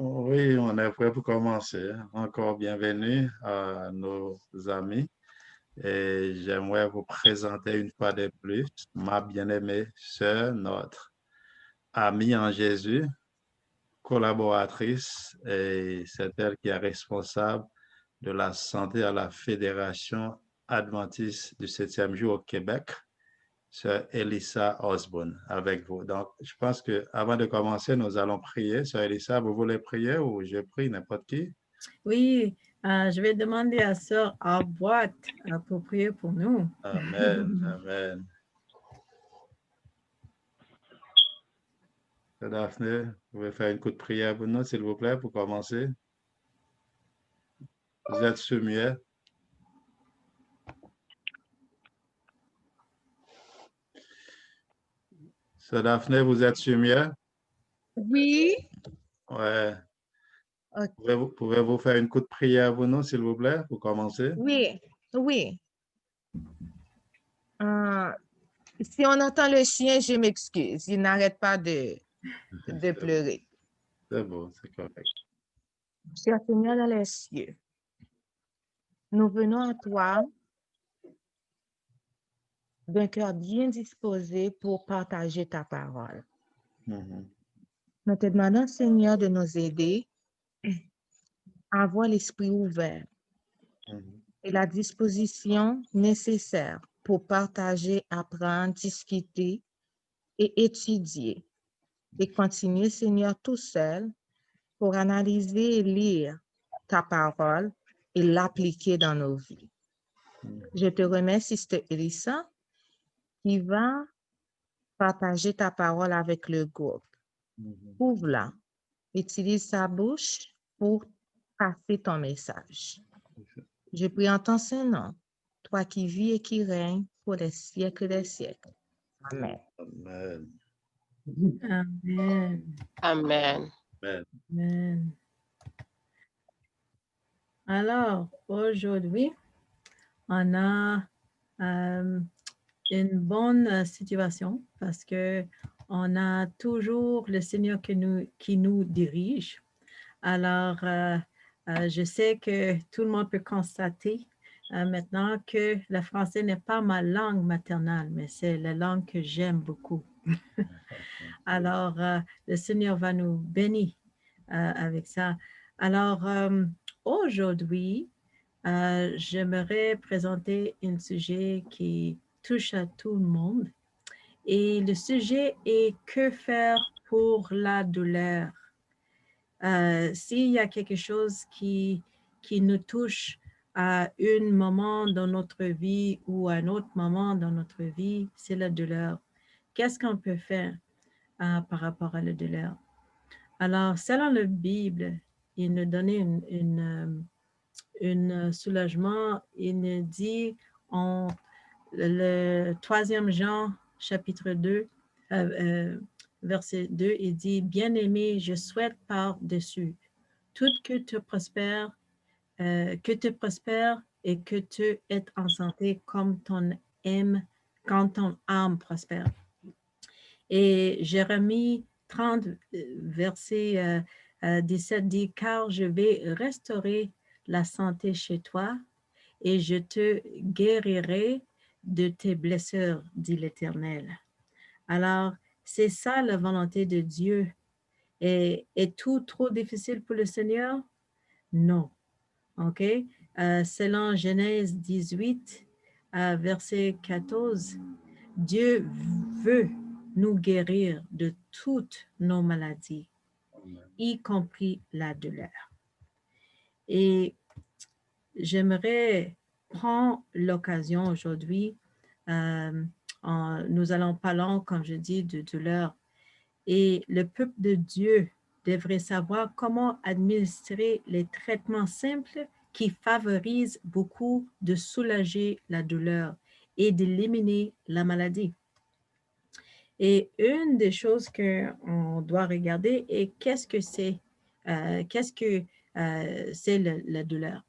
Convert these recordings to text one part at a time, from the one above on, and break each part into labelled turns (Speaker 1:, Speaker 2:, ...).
Speaker 1: Oui, on est prêt pour commencer. Encore bienvenue à nos amis. Et j'aimerais vous présenter une fois de plus ma bien-aimée sœur, notre amie en Jésus, collaboratrice, et c'est elle qui est responsable de la santé à la Fédération adventiste du 7e jour au Québec, sœur Elissa Osborne, avec vous. Donc, je pense que avant de commencer, nous allons prier. Sœur Elissa, vous voulez prier ou je prie n'importe qui?
Speaker 2: Oui, je vais demander à Sœur Arboite pour prier pour nous.
Speaker 1: Amen, amen. Sœur Daphné, vous pouvez faire une coup de prière pour nous, s'il vous plaît, pour commencer. Vous êtes sur muet. Sœur Daphné, vous êtes sur muet?
Speaker 3: Oui,
Speaker 1: Ouais.
Speaker 3: ok.
Speaker 1: Pouvez-vous faire une coup de prière pour nous, s'il vous plaît, pour commencer?
Speaker 3: Oui, oui. Si on entend le chien, je m'excuse. Il n'arrête pas de pleurer.
Speaker 1: C'est bon, c'est correct.
Speaker 3: Cher Seigneur dans les cieux, nous venons à toi d'un cœur bien disposé pour partager ta parole.
Speaker 1: Mhm.
Speaker 3: Nous te demandons, Seigneur, de nous aider à avoir l'esprit ouvert
Speaker 1: Mhm.
Speaker 3: et la disposition nécessaire pour partager, apprendre, discuter et étudier. Et continuer, Seigneur, tout seul pour analyser et lire ta parole et l'appliquer dans nos vies. Je te remercie, Sister Elissa, qui va partager ta parole avec le groupe.
Speaker 1: Mhm.
Speaker 3: Ouvre-la. Utilise sa bouche pour passer ton message. Je prie en ton saint nom, toi qui vis et qui règnes pour les siècles des siècles. Amen.
Speaker 1: Amen.
Speaker 2: Amen.
Speaker 4: Amen.
Speaker 1: Amen.
Speaker 2: Amen. Alors, aujourd'hui, on a une bonne situation parce que on a toujours le Seigneur qui nous dirige. Alors, je sais que tout le monde peut constater maintenant que le français n'est pas ma langue maternelle, mais c'est la langue que j'aime beaucoup. Alors, le Seigneur va nous bénir avec ça. Alors, aujourd'hui, j'aimerais présenter un sujet qui touche à tout le monde. Et le sujet est que faire pour la douleur. S'il y a quelque chose qui nous touche à un moment dans notre vie ou à un autre moment dans notre vie, c'est la douleur. Qu'est-ce qu'on peut faire par rapport à la douleur? Alors, selon la Bible, il nous donnait un soulagement. Il nous dit en le 3e Jean, chapitre 2, verset 2, il dit, bien-aimé, je souhaite par-dessus tout que tu prospères et que tu es en santé comme quand ton âme prospère. Et Jérémie 30, verset 17 dit, car je vais restaurer la santé chez toi et je te guérirai de tes blessures, dit l'Éternel. Alors, c'est ça la volonté de Dieu. Est tout trop difficile pour le Seigneur? Non. OK? Selon Genèse 18, verset 14, Dieu veut nous guérir de toutes nos maladies, y compris la douleur. Et j'aimerais prendre l'occasion aujourd'hui, nous allons parler, comme je dis, de douleur. Et le peuple de Dieu devrait savoir comment administrer les traitements simples qui favorisent beaucoup de soulager la douleur et d'éliminer la maladie. Et une des choses qu'on doit regarder est qu'est-ce que c'est la douleur.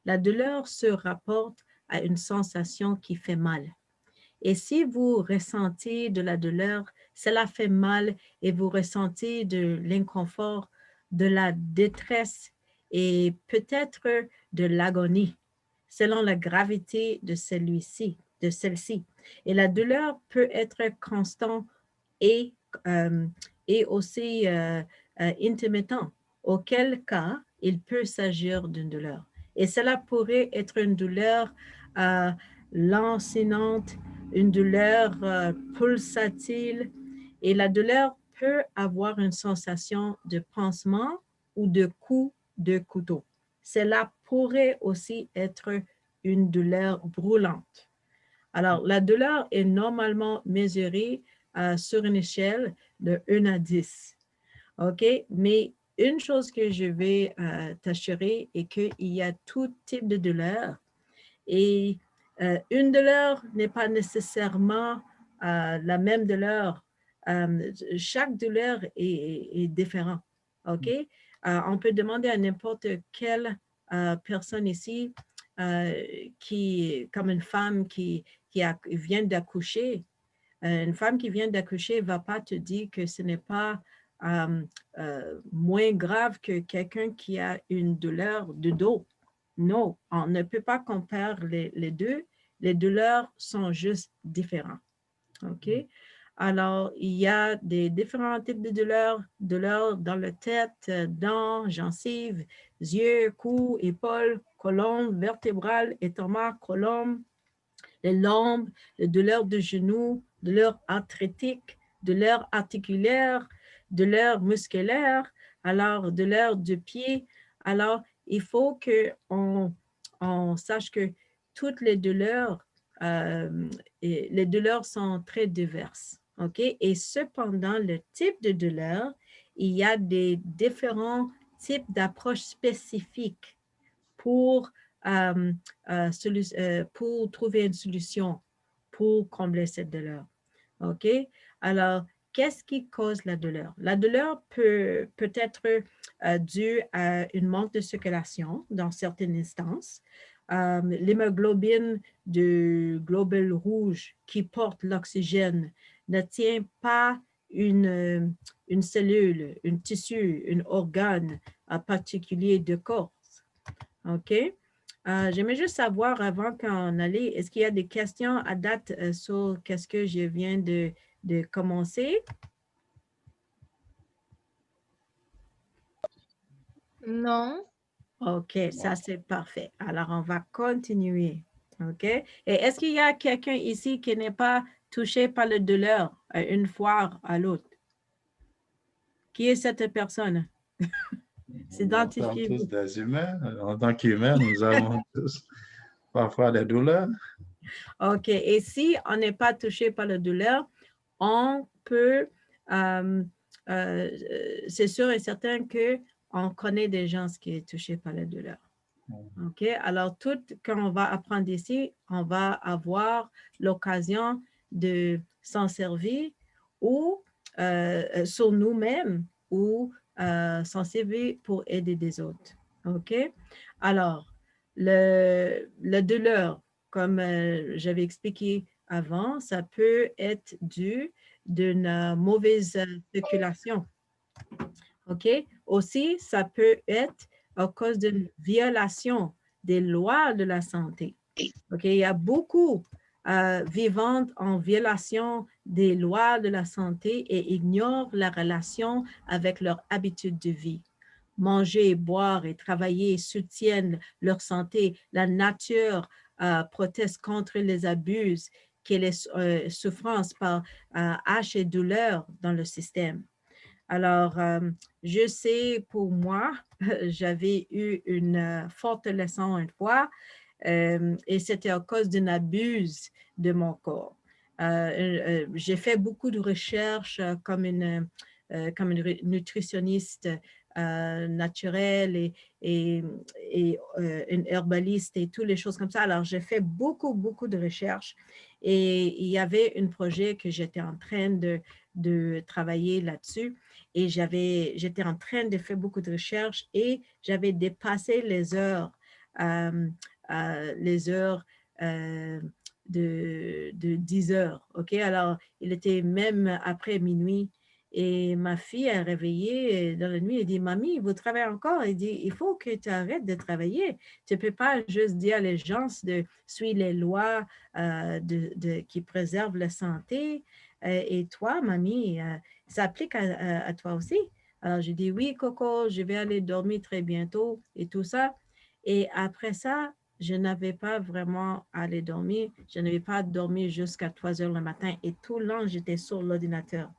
Speaker 2: La douleur se rapporte à une sensation qui fait mal. Et si vous ressentez de la douleur, cela fait mal et vous ressentez de l'inconfort, de la détresse et peut-être de l'agonie, selon la gravité de celle-ci. Et la douleur peut être constante et, euh, et aussi intermittent, auquel cas il peut s'agir d'une douleur. Et cela pourrait être une douleur euh, lancinante, une douleur pulsatile, et la douleur peut avoir une sensation de pansement ou de coup de couteau. Cela pourrait aussi être une douleur brûlante. Alors, la douleur est normalement mesurée sur une échelle de 1 à 10. OK? Mais une chose que je vais t'assurer est qu'il y a tout type de douleur et une douleur n'est pas nécessairement la même douleur. Chaque douleur est différente. OK? On peut demander à n'importe quelle personne ici, comme une femme qui vient d'accoucher, une femme qui vient d'accoucher ne va pas te dire que ce n'est pas moins grave que quelqu'un qui a une douleur de dos. Non, on ne peut pas comparer les deux. Les douleurs sont juste différentes. OK? Alors, il y a des différents types de douleurs dans la tête, dents, gencives, yeux, cou, épaules, colonne vertébrale, estomac, colonne, les lombes, les douleurs de genoux, douleurs arthritiques, douleurs articulaires, douleurs musculaires, alors douleurs de pied. Alors, il faut qu'on sache que toutes les douleurs sont très diverses. OK? Et cependant, le type de douleur, il y a des différents types d'approches spécifiques pour, pour trouver une solution pour combler cette douleur. OK? Alors, qu'est-ce qui cause la douleur? La douleur peut être due à une manque de circulation dans certaines instances. L'hémoglobine du globule rouge qui porte l'oxygène ne tient pas une cellule, un tissu, un organe particulier de corps. OK? J'aimerais juste savoir avant qu'on allait, est-ce qu'il y a des questions à date sur qu'est-ce que je viens de commencer?
Speaker 3: Non.
Speaker 2: OK, ça c'est parfait. Alors, on va continuer. OK? Et est-ce qu'il y a quelqu'un ici qui n'est pas touché par la douleur une fois à l'autre? Qui est cette personne?
Speaker 1: Nous sommes tous
Speaker 2: Identifiez-vous.
Speaker 1: des humains. En tant qu'humains, nous avons tous parfois des douleurs.
Speaker 2: OK. Et si on n'est pas touché par la douleur, on peut, c'est sûr et certain qu'on connaît des gens qui sont touchés par la douleur. OK? Alors, tout quand on va apprendre ici, on va avoir l'occasion de s'en servir ou sur nous-mêmes ou s'en servir pour aider des autres. OK? Alors, la douleur, comme j'avais expliqué avant, ça peut être dû d'une mauvaise circulation. OK? Aussi, ça peut être à cause d'une violation des lois de la santé. OK? Il y a beaucoup vivant en violation des lois de la santé et ignorent la relation avec leur habitude de vie. Manger, boire et travailler soutiennent leur santé. La nature proteste contre les abus et les souffrances par H et douleur dans le système. Alors, je sais pour moi, j'avais eu une forte leçon une fois et c'était à cause d'un abus de mon corps. J'ai fait beaucoup de recherches comme une nutritionniste naturelle et une herbaliste et toutes les choses comme ça. Alors, j'ai fait beaucoup, beaucoup de recherches et il y avait un projet que j'étais en train de travailler là-dessus et j'étais en train de faire beaucoup de recherches et j'avais dépassé les heures de 10 heures. OK? Alors, il était même après minuit Et ma fille a réveillé dans la nuit et dit, Mamie, vous travaillez encore? Elle dit, il faut que tu arrêtes de travailler. Tu ne peux pas juste dire à les gens de suivre les lois qui préservent la santé. Et toi, mamie, ça applique à toi aussi. Alors, j'ai dit, oui, Coco, je vais aller dormir très bientôt et tout ça. Et après ça, je n'avais pas vraiment allé dormir. Je n'avais pas dormi jusqu'à 3 heures le matin et tout le long, j'étais sur l'ordinateur.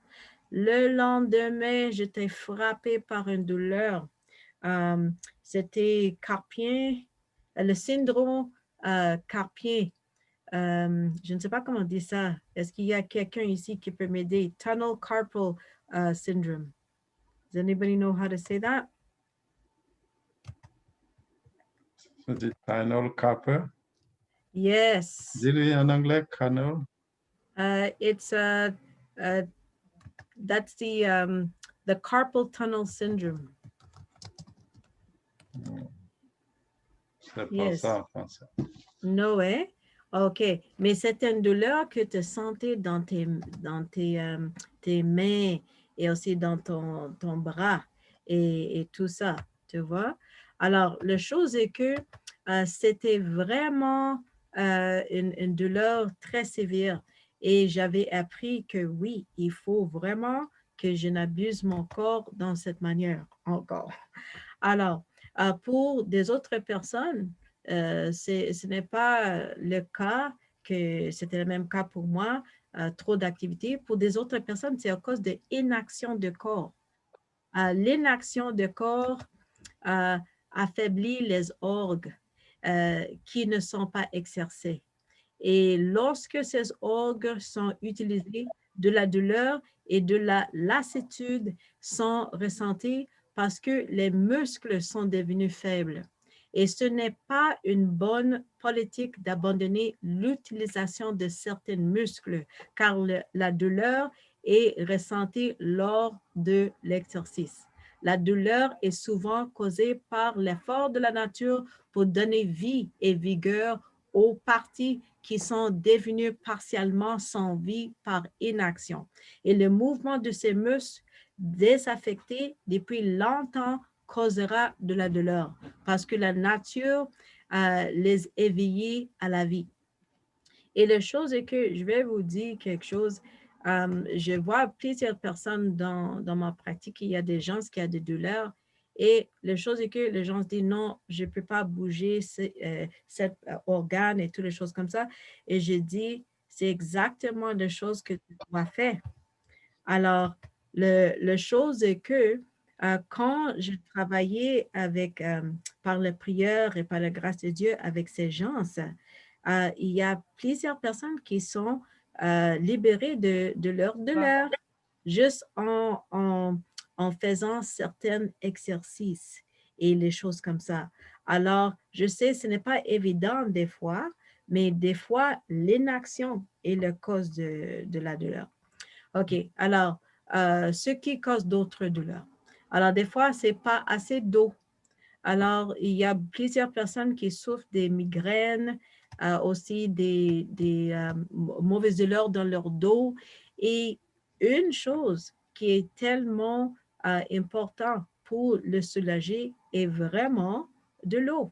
Speaker 2: Le lendemain, j'étais frappée par une douleur. C'était carpien, le syndrome carpien. Je ne sais pas comment dire ça. Est-ce qu'il y a quelqu'un ici qui peut m'aider? Tunnel carpal syndrome. Does anybody know how to say that?
Speaker 1: The Tunnel Carpal.
Speaker 2: Yes.
Speaker 1: Dis-le en anglais, Tunnel.
Speaker 2: It's that's the carpal tunnel syndrome.
Speaker 1: C'est pas
Speaker 2: Yes.
Speaker 1: ça en français.
Speaker 2: No, eh? OK. Mais c'est une douleur que tu sentais dans tes mains et aussi dans ton bras et tout ça, tu vois? Alors, la chose est que c'était vraiment une douleur très sévère et j'avais appris que oui, il faut vraiment que je n'abuse mon corps dans cette manière encore. Alors, pour des autres personnes, ce n'est pas le cas que c'était le même cas pour moi, trop d'activités. Pour des autres personnes, c'est à cause de l'inaction de corps. L'inaction de corps affaiblit les orgues qui ne sont pas exercés. Et lorsque ces orgues sont utilisés, de la douleur et de la lassitude sont ressentis parce que les muscles sont devenus faibles. Et ce n'est pas une bonne politique d'abandonner l'utilisation de certains muscles, car la douleur est ressentie lors de l'exercice. La douleur est souvent causée par l'effort de la nature pour donner vie et vigueur aux parties qui sont devenus partiellement sans vie par inaction. Et le mouvement de ces muscles désaffectés depuis longtemps causera de la douleur parce que la nature les éveillait à la vie. Et la chose est que je vais vous dire quelque chose. Je vois plusieurs personnes dans ma pratique, il y a des gens qui ont des douleurs et la chose est que les gens se disent non, je ne peux pas bouger cet organe et toutes les choses comme ça. Et je dis, c'est exactement la chose que tu dois faire. Alors, la chose est que quand je travaillais avec, par la prière et par la grâce de Dieu avec ces gens, il y a plusieurs personnes qui sont libérées de leur douleur juste en faisant certains exercices et les choses comme ça. Alors, je sais, ce n'est pas évident des fois, mais des fois, l'inaction est la cause de la douleur. OK, alors, ce qui cause d'autres douleurs. Alors, des fois, ce n'est pas assez d'eau. Alors, il y a plusieurs personnes qui souffrent des migraines, aussi des mauvaises douleurs dans leur dos. Et une chose qui est tellement importante pour le soulager est vraiment de l'eau.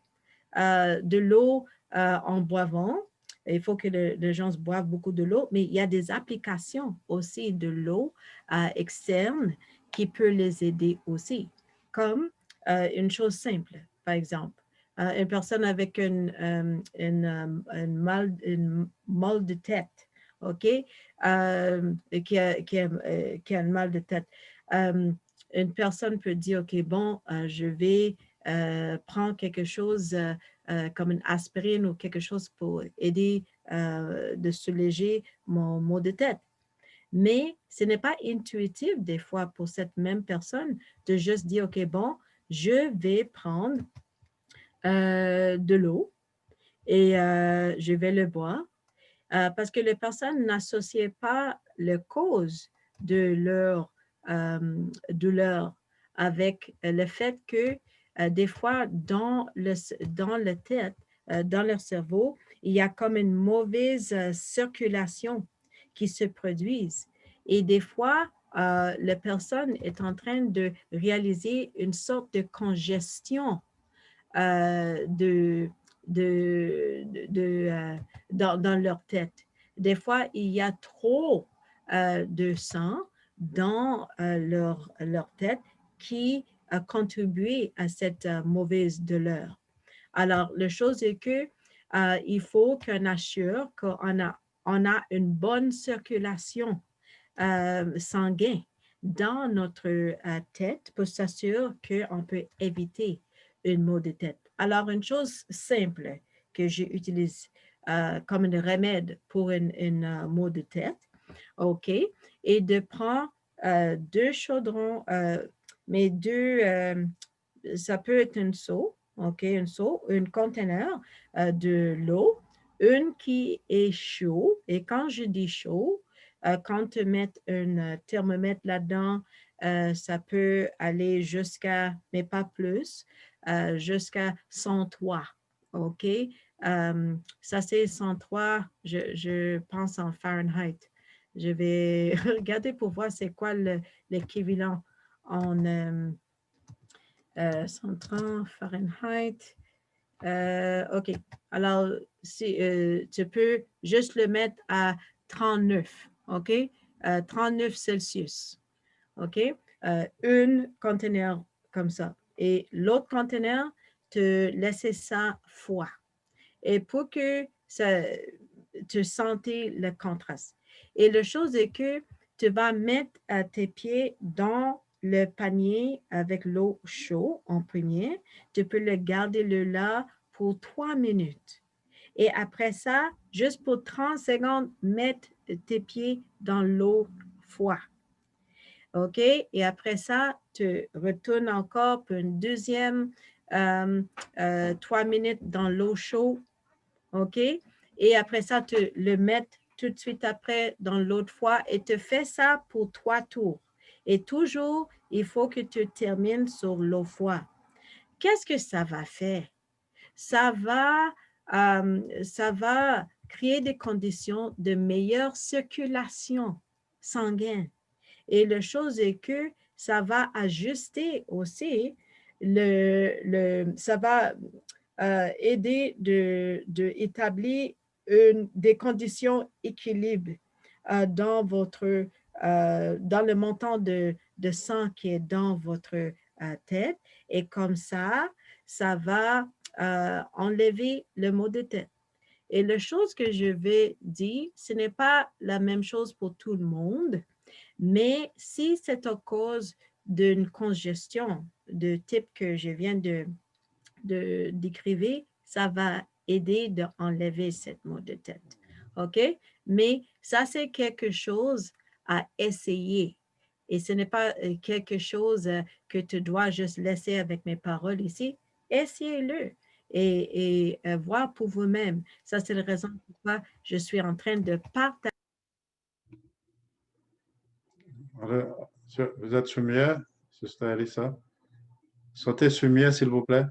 Speaker 2: De l'eau en boivant. Il faut que les gens boivent beaucoup de l'eau, mais il y a des applications aussi de l'eau externe qui peut les aider aussi, comme une chose simple, par exemple. Une personne avec un mal de tête, OK, qui a un mal de tête. Une personne peut dire, OK, bon, je vais prendre quelque chose comme une aspirine ou quelque chose pour aider de soulager mon maux de tête. Mais ce n'est pas intuitif des fois pour cette même personne de juste dire, OK, bon, je vais prendre de l'eau et je vais le boire parce que les personnes n'associaient pas la cause de leur douleur avec le fait que des fois dans la tête, dans leur cerveau, il y a comme une mauvaise circulation qui se produise. Et des fois, la personne est en train de réaliser une sorte de congestion dans leur tête. Des fois, il y a trop de sang dans leur tête qui a contribué à cette mauvaise douleur. Alors, la chose est que il faut qu'on assure qu'on a une bonne circulation sanguine dans notre tête pour s'assurer qu'on peut éviter une maux de tête. Alors, une chose simple que j'utilise comme un remède pour une maux de tête, OK, et de prendre 2 chaudrons, mais 2, ça peut être un seau, OK, un seau, un conteneur de l'eau, une qui est chaud, et quand je dis chaud, quand tu mets un thermomètre là-dedans, ça peut aller jusqu'à, mais pas plus, jusqu'à 103, OK? Ça, c'est 103, je pense en Fahrenheit. Je vais regarder pour voir c'est quoi l'équivalent en 130 Fahrenheit. OK. Alors, si, tu peux juste le mettre à 39, OK? 39 Celsius, OK? Un conteneur comme ça. Et l'autre conteneur, te laisser ça froid. Et pour que tu sentes le contraste. Et la chose est que tu vas mettre tes pieds dans le panier avec l'eau chaude en premier. Tu peux le garder là pour 3 minutes. Et après ça, juste pour 30 secondes, mettre tes pieds dans l'eau froide. OK? Et après ça, tu retournes encore pour une deuxième 3 minutes dans l'eau chaude. OK? Et après ça, tu le mets tout de suite après dans l'autre fois et tu fais ça pour 3 tours. Et toujours, il faut que tu termines sur l'eau froide. Qu'est-ce que ça va faire? Ça va créer des conditions de meilleure circulation sanguine. Et la chose est que ça va ajuster aussi, ça va aider d'établir des conditions équilibrées dans le montant de sang qui est dans votre tête. Et comme ça va enlever le maux de tête. Et la chose que je vais dire, ce n'est pas la même chose pour tout le monde, mais si c'est à cause d'une congestion de type que je viens de décrire, ça va aider d'enlever cette maux de tête. OK? Mais ça, c'est quelque chose à essayer. Et ce n'est pas quelque chose que tu dois juste laisser avec mes paroles ici. Essayez-le et voir pour vous-même. Ça, c'est la raison pourquoi je suis en train de partager.
Speaker 1: Vous êtes soumière, Sister Elisa? Sortez soumière, s'il vous plaît.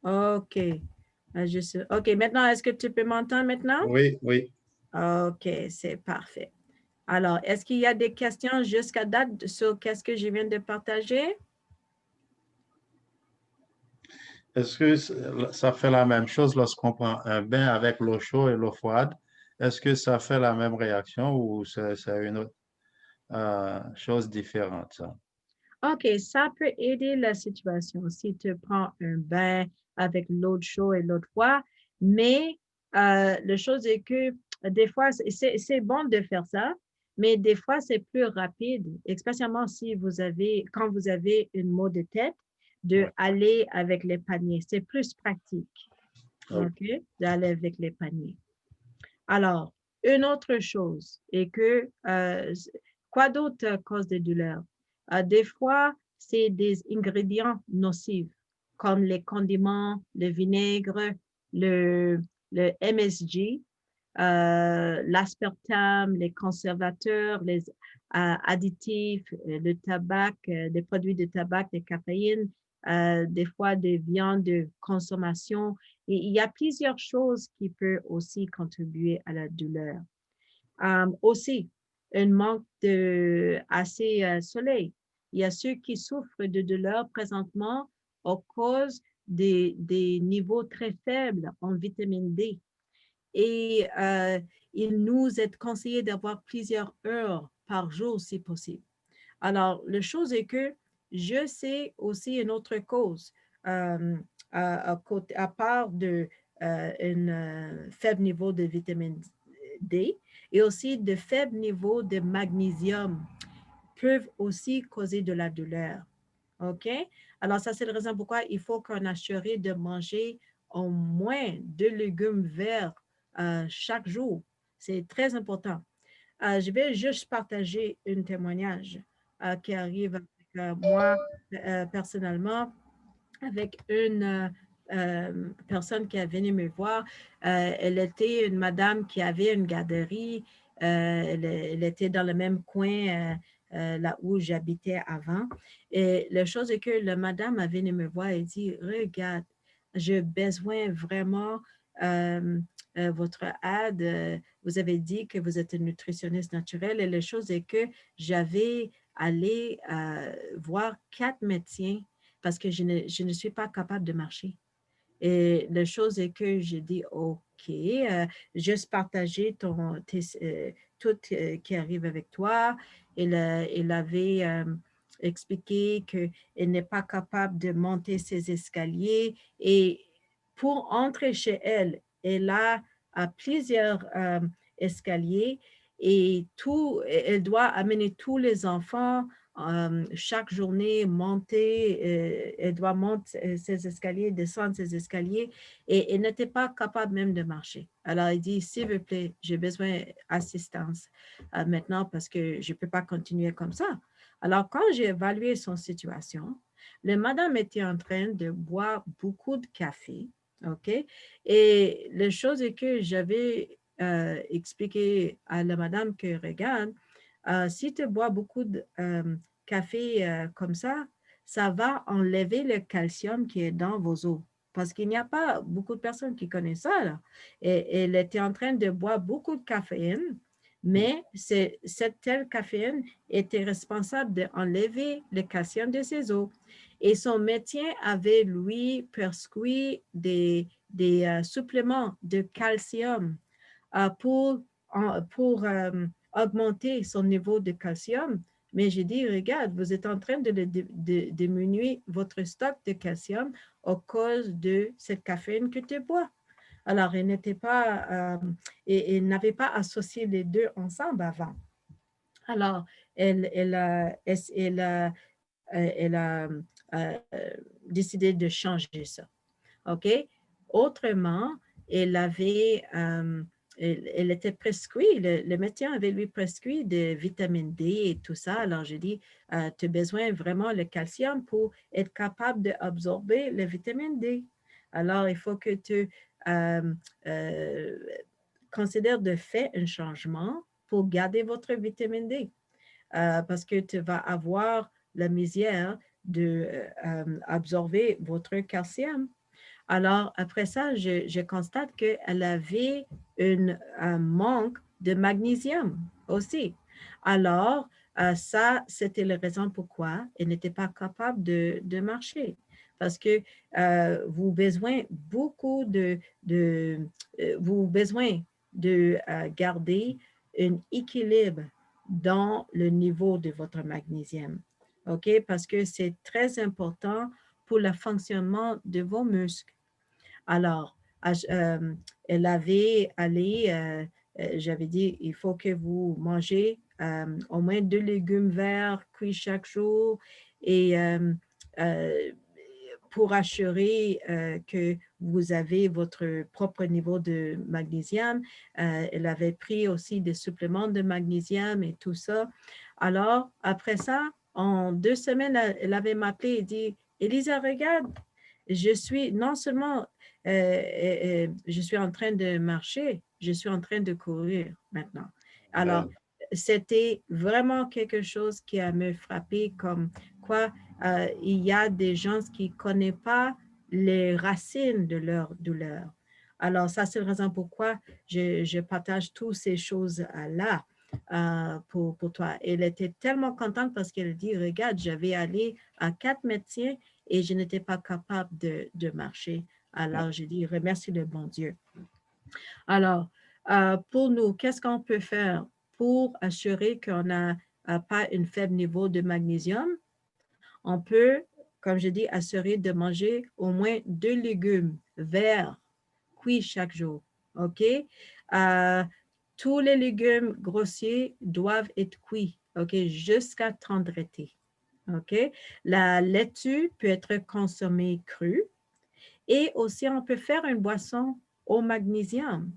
Speaker 2: OK. OK, maintenant, est-ce que tu peux m'entendre maintenant?
Speaker 1: Oui, oui.
Speaker 2: OK, c'est parfait. Alors, est-ce qu'il y a des questions jusqu'à date sur qu'est-ce que je viens de partager?
Speaker 1: Est-ce que ça fait la même chose lorsqu'on prend un bain avec l'eau chaude et l'eau froide? Est-ce que ça fait la même réaction ou c'est une autre chose différente, ça?
Speaker 2: OK, ça peut aider la situation si tu prends un bain avec l'eau chaude et l'eau froide, mais la chose est que des fois, c'est bon de faire ça, mais des fois, c'est plus rapide, spécialement quand vous avez une maux de tête, d'aller avec les paniers. C'est plus pratique, OK, d'aller avec les paniers. Alors, une autre chose est que, quoi d'autre cause de douleur? Des fois, c'est des ingrédients nocifs, comme les condiments, le vinaigre, le MSG, l'aspartame, les conservateurs, les additifs, le tabac, des produits de tabac, de caféine, des fois des viandes de consommation. Et il y a plusieurs choses qui peuvent aussi contribuer à la douleur. Aussi, un manque de assez soleil. Il y a ceux qui souffrent de douleurs présentement à cause des niveaux très faibles en vitamine D. Et il nous est conseillé d'avoir plusieurs heures par jour si possible. Alors, la chose est que je sais aussi une autre cause, à part de un faible niveau de vitamine D et aussi de faibles niveaux de magnésium peuvent aussi causer de la douleur. OK? Alors, ça, c'est la raison pourquoi il faut qu'on assure de manger au moins 2 légumes verts chaque jour. C'est très important. Je vais juste partager un témoignage qui arrive avec moi personnellement, avec une personne qui est venue me voir. Elle était une madame qui avait une garderie. Elle était dans le même coin là où j'habitais avant. Et la chose est que la madame a venu me voir et dit, regarde, j'ai besoin vraiment votre aide. Vous avez dit que vous êtes une nutritionniste naturelle et la chose est que j'avais allé voir 4 médecins parce que je ne suis pas capable de marcher. Et la chose est que j'ai dit, OK, juste partager tout qui arrive avec toi. Elle avait expliqué qu'elle n'est pas capable de monter ses escaliers. Et pour entrer chez elle, elle a plusieurs escaliers et elle doit amener tous les enfants chaque journée monter, elle doit monter ces escaliers, descendre ces escaliers et elle n'était pas capable même de marcher. Alors, elle dit, s'il vous plaît, j'ai besoin d'assistance maintenant parce que je ne peux pas continuer comme ça. Alors, quand j'ai évalué son situation, la madame était en train de boire beaucoup de café, OK? Et la chose est que j'avais expliqué à la madame que, regarde, si tu bois beaucoup de café comme ça va enlever le calcium qui est dans vos os. Parce qu'il n'y a pas beaucoup de personnes qui connaissent ça. Là. Et elle était en train de boire beaucoup de caféine, mais cette telle caféine était responsable d'enlever le calcium de ses os. Et son médecin avait lui prescrit des suppléments de calcium pour augmenter son niveau de calcium. Mais j'ai dit, regarde, vous êtes en train de diminuer votre stock de calcium à cause de cette caféine que tu bois. Alors, elle n'était pas, et n'avait pas associé les deux ensemble avant. Alors, elle a décidé de changer ça. OK? Autrement, elle avait, elle était prescrit, le médecin avait lui prescrit de vitamine D et tout ça. Alors, j'ai dit, tu as besoin vraiment le calcium pour être capable d'absorber la vitamine D. Alors, il faut que tu considères de faire un changement pour garder votre vitamine D parce que tu vas avoir la misère d'absorber votre calcium. Alors, après ça, je constate qu'elle avait un manque de magnésium aussi. Alors, ça, c'était la raison pourquoi elle n'était pas capable de marcher. Parce que vous besoin beaucoup vous besoin de garder un équilibre dans le niveau de votre magnésium. OK? Parce que c'est très important pour le fonctionnement de vos muscles. Alors, elle avait allé, j'avais dit, il faut que vous mangez au moins 2 légumes verts cuits chaque jour et pour assurer que vous avez votre propre niveau de magnésium. Elle avait pris aussi des suppléments de magnésium et tout ça. Alors, après ça, en 2 semaines, elle avait m'appelé et dit, Elisa, regarde, je suis non seulement je suis en train de marcher, je suis en train de courir maintenant. Alors, c'était vraiment quelque chose qui a me frappé comme quoi il y a des gens qui ne connaissent pas les racines de leur douleur. Alors, ça, c'est la raison pourquoi je partage toutes ces choses-là. pour toi. Elle était tellement contente parce qu'elle dit, regarde, j'avais allé à 4 médecins et je n'étais pas capable de marcher. Alors, j'ai dit, remercie le bon Dieu. Alors, pour nous, qu'est-ce qu'on peut faire pour assurer qu'on n'a pas un faible niveau de magnésium? On peut, comme je dis, assurer de manger au moins 2 légumes verts cuits chaque jour. OK? Tous les légumes grossiers doivent être cuits, OK, jusqu'à tendreté. OK? La laitue peut être consommée crue et aussi on peut faire une boisson au magnésium.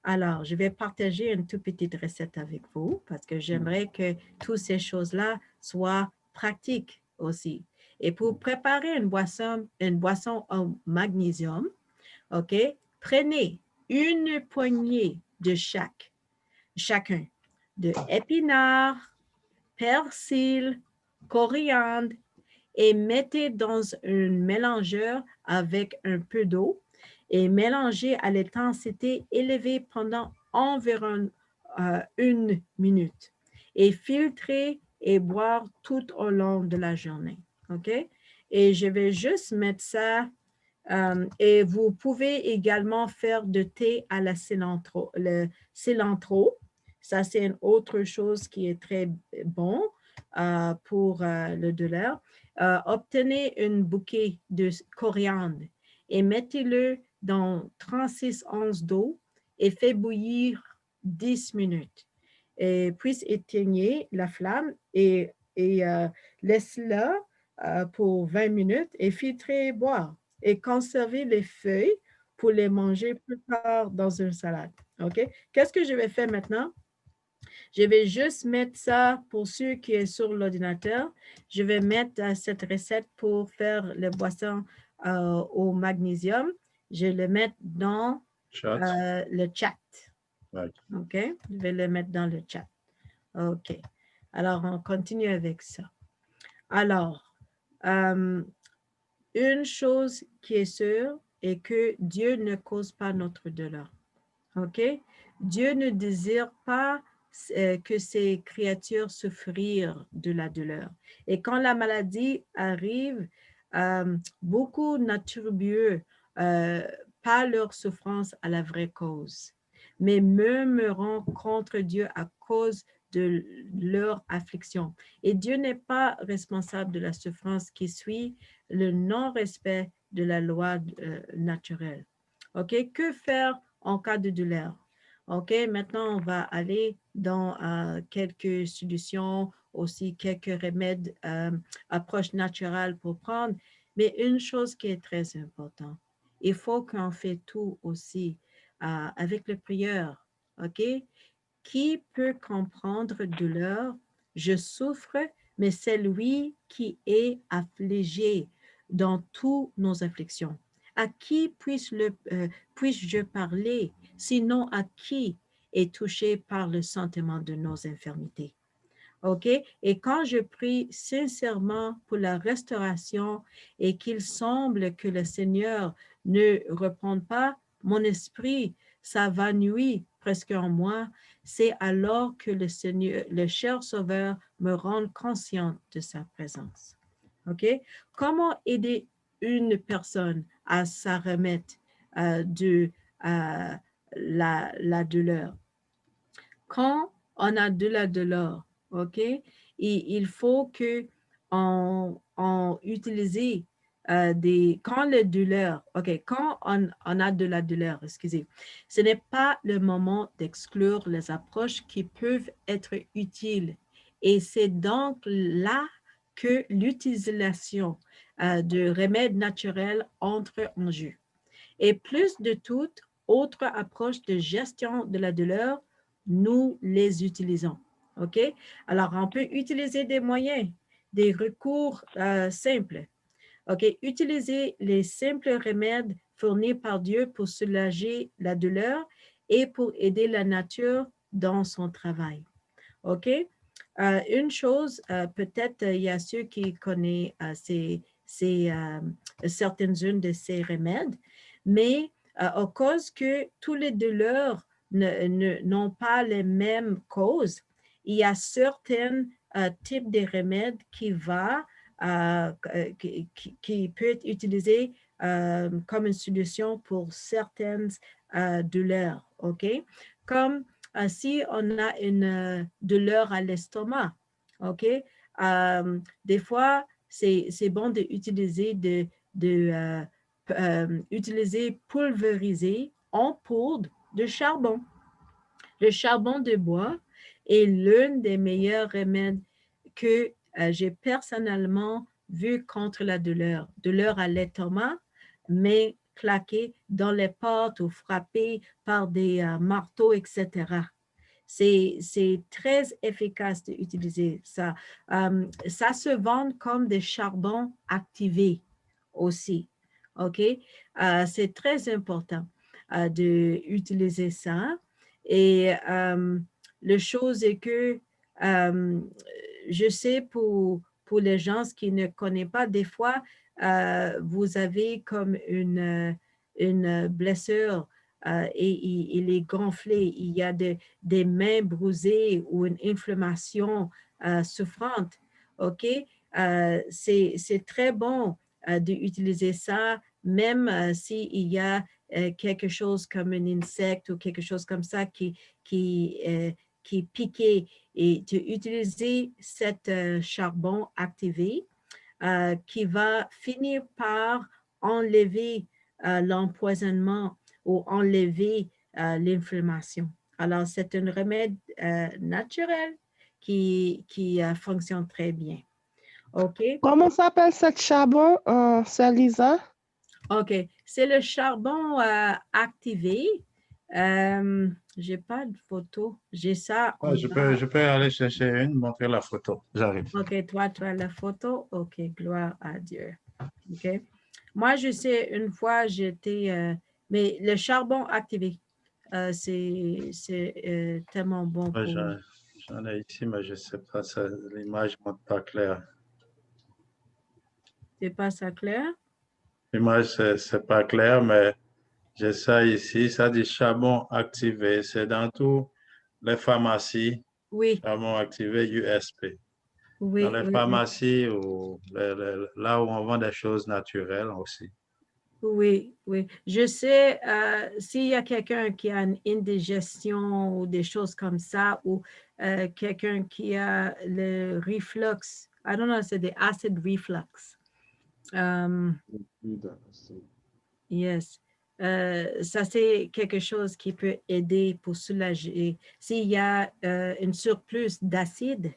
Speaker 2: Alors, je vais partager une toute petite recette avec vous parce que j'aimerais que toutes ces choses-là soient pratiques aussi. Et pour préparer une boisson au magnésium, OK, prenez une poignée de chacun, de épinards, persil, coriandre et mettez dans un mélangeur avec un peu d'eau et mélangez à l'intensité élevée pendant environ 1 minute et filtrez et boire tout au long de la journée. OK? Et je vais juste mettre ça et vous pouvez également faire de thé à la cilantro. Le cilantro, ça c'est une autre chose qui est très bon pour le douleur. Obtenez un bouquet de coriandre et mettez-le dans 36 onces d'eau et faites bouillir 10 minutes. Et puis éteignez la flamme et laissez-la pour 20 minutes et filtrez et boire et conserver les feuilles pour les manger plus tard dans une salade. OK? Qu'est-ce que je vais faire maintenant? Je vais juste mettre ça pour ceux qui sont sur l'ordinateur. Je vais mettre cette recette pour faire les boissons au magnésium. Je vais le mettre dans le chat. OK? Je vais le mettre dans le chat. OK. Alors, on continue avec ça. Alors, une chose qui est sûre est que Dieu ne cause pas notre douleur. OK? Dieu ne désire pas que ses créatures souffrir de la douleur. Et quand la maladie arrive, beaucoup n'attribuent pas leur souffrance à la vraie cause, mais murmurent contre Dieu à cause de leur affliction. Et Dieu n'est pas responsable de la souffrance qui suit le non-respect de la loi naturelle. OK? Que faire en cas de douleur? OK? Maintenant, on va aller dans quelques solutions, aussi quelques remèdes, approches naturelles pour prendre. Mais une chose qui est très importante, il faut qu'on fait tout aussi avec le prieur. OK? Qui peut comprendre douleur? Je souffre, mais c'est lui qui est affligé dans toutes nos afflictions. À qui puis-je parler, sinon à qui est touché par le sentiment de nos infirmités? OK? Et quand je prie sincèrement pour la restauration et qu'il semble que le Seigneur ne réponde pas, mon esprit s'avanouit presque en moi, c'est alors que le Seigneur, le cher Sauveur, me rend consciente de sa présence. OK? Comment aider une personne à s'en remettre de la douleur? Quand on a de la douleur, OK, il faut que on utilise quand la douleur, OK, quand on a de la douleur, excusez, ce n'est pas le moment d'exclure les approches qui peuvent être utiles. Et c'est donc là que l'utilisation de remèdes naturels entre en jeu. Et plus de toute autre approche de gestion de la douleur, nous les utilisons. OK? Alors, on peut utiliser des moyens, des recours simples. OK? Utiliser les simples remèdes fournis par Dieu pour soulager la douleur et pour aider la nature dans son travail. OK? Une chose, peut-être il y a ceux qui connaissent certaines-unes de ces remèdes, mais à cause que tous les douleurs n'ont pas les mêmes causes, il y a certains types de remèdes qui peut être utilisé comme une solution pour certaines douleurs, OK? Comme si on a une douleur à l'estomac, OK? Des fois, c'est bon d'utiliser utiliser pulvériser en poudre de charbon. Le charbon de bois est l'un des meilleurs remèdes que j'ai personnellement vu contre la douleur à l'estomac, mais claqué dans les portes ou frappé par des marteaux, etc. C'est très efficace d'utiliser ça. Ça se vend comme des charbons activés aussi. OK? C'est très important d'utiliser ça. Et la chose est que je sais pour les gens qui ne connaissent pas, des fois, vous avez comme une blessure et il est gonflé, il y a des mains brûlées ou une inflammation souffrante. OK? C'est très bon d'utiliser ça, même s'il y a quelque chose comme un insecte ou quelque chose comme ça qui piquait. Et d'utiliser cet charbon activé qui va finir par enlever l'empoisonnement ou enlever l'inflammation. Alors, c'est un remède naturel qui fonctionne très bien. OK?
Speaker 4: Comment s'appelle ce charbon, c'est Lisa?
Speaker 2: OK. C'est le charbon activé. Je n'ai pas de photo. J'ai ça en bas.
Speaker 1: Je peux aller chercher une, montrer la photo. J'arrive.
Speaker 2: OK, toi, tu as la photo? OK, gloire à Dieu. OK. Moi, je sais, une fois, j'étais... mais le charbon activé, c'est tellement bon
Speaker 1: Moi,
Speaker 2: pour...
Speaker 1: j'en ai ici, mais je ne sais pas, l'image ne montre pas clair.
Speaker 2: C'est pas ça clair?
Speaker 1: L'image, ce n'est pas clair, mais j'ai ça ici. Ça dit charbon activé. C'est dans toutes les pharmacies.
Speaker 2: Oui,
Speaker 1: Charbon activé USP. Dans
Speaker 2: oui,
Speaker 1: les
Speaker 2: oui,
Speaker 1: pharmacies ou là où on vend des choses naturelles aussi.
Speaker 2: oui, oui. Je sais, s'il y a quelqu'un qui a une indigestion ou des choses comme ça, ou quelqu'un qui a le reflux, I don't know, c'est des acid reflux. Yes. Ça, c'est quelque chose qui peut aider pour soulager. S'il y a un surplus d'acide,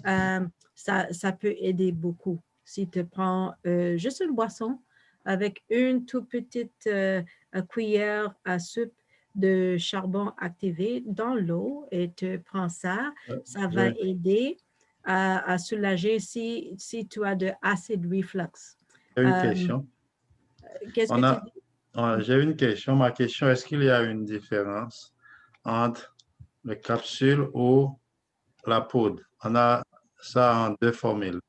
Speaker 2: ça peut aider beaucoup. Si tu prends juste une boisson avec une toute petite cuillère à soupe de charbon activé dans l'eau et tu prends ça, ça va aider à soulager si tu as de acid reflux.
Speaker 1: J'ai une question.
Speaker 2: Qu'est-ce que tu dis?
Speaker 1: J'ai une question. Ma question, est-ce qu'il y a une différence entre les capsules ou la poudre? On a ça en deux formules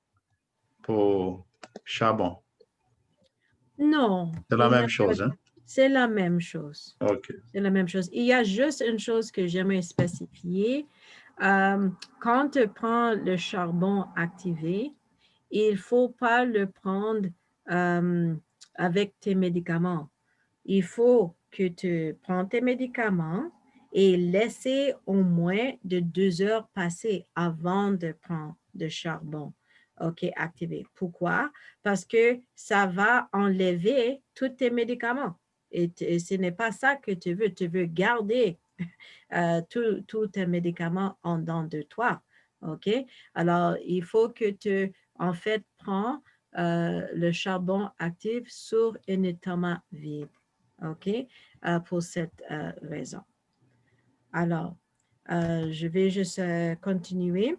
Speaker 1: pour charbon.
Speaker 2: Non.
Speaker 1: C'est la même chose, hein?
Speaker 2: C'est la même chose.
Speaker 1: OK.
Speaker 2: C'est la même chose. Il y a juste une chose que j'aimerais spécifier. Quand tu prends le charbon activé, il ne faut pas le prendre avec tes médicaments. Il faut que tu prends tes médicaments et laisser au moins de 2 heures passer avant de prendre le charbon. OK, activé. Pourquoi? Parce que ça va enlever tous tes médicaments. Et ce n'est pas ça que tu veux. Tu veux garder tous tes médicaments en dedans de toi. OK? Alors, il faut que tu, en fait, prends le charbon actif sur un estomac vide. OK? Pour cette raison. Alors, je vais juste continuer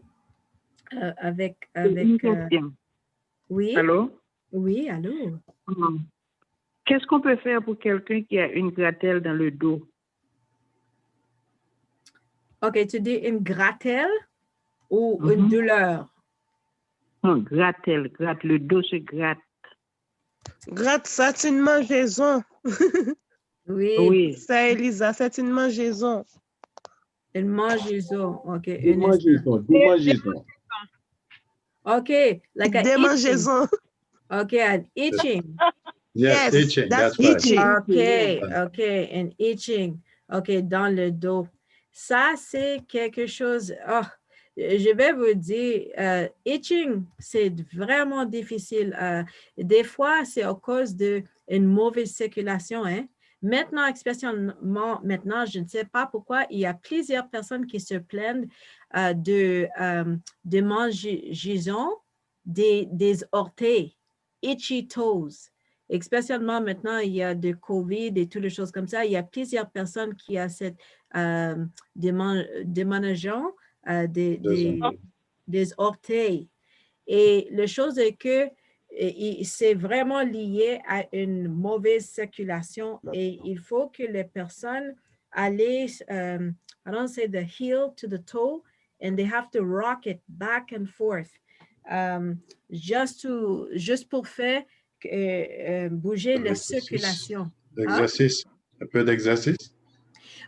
Speaker 2: avec...
Speaker 5: Une question.
Speaker 2: Oui?
Speaker 5: Allô?
Speaker 2: Oui, allô?
Speaker 5: Qu'est-ce qu'on peut faire pour quelqu'un qui a une gratelle dans le dos?
Speaker 2: OK, tu dis une gratelle ou une douleur?
Speaker 5: Non, gratelle, gratte, le dos se gratte.
Speaker 4: Gratte, c'est une mangeaison.
Speaker 2: Oui.
Speaker 5: Oui.
Speaker 4: C'est Elisa, c'est une mangeaison.
Speaker 2: Une mangeaison. OK.
Speaker 6: Démangeaison.
Speaker 2: OK. Like an itching.
Speaker 4: Démangeaison.
Speaker 2: Okay. An itching.
Speaker 1: Yes, itching, that's right.
Speaker 3: Itching.
Speaker 2: OK. OK. An itching. OK. Dans le dos. Ça, c'est quelque chose. Oh, je vais vous dire, itching, c'est vraiment difficile. Des fois, c'est à cause d'une mauvaise circulation. Hein? Maintenant, spécialement maintenant, je ne sais pas pourquoi, il y a plusieurs personnes qui se plaignent de mangeaison des orteils, itchy toes. Spécialement maintenant, il y a de COVID et toutes les choses comme ça. Il y a plusieurs personnes qui ont cette démangeant des orteils. Et la chose est que c'est vraiment lié à une mauvaise circulation et il faut que les personnes aillent, I don't say the heel to the toe, and they have to rock it back and forth, juste pour faire bouger la circulation.
Speaker 1: Exercice, un peu d'exercice.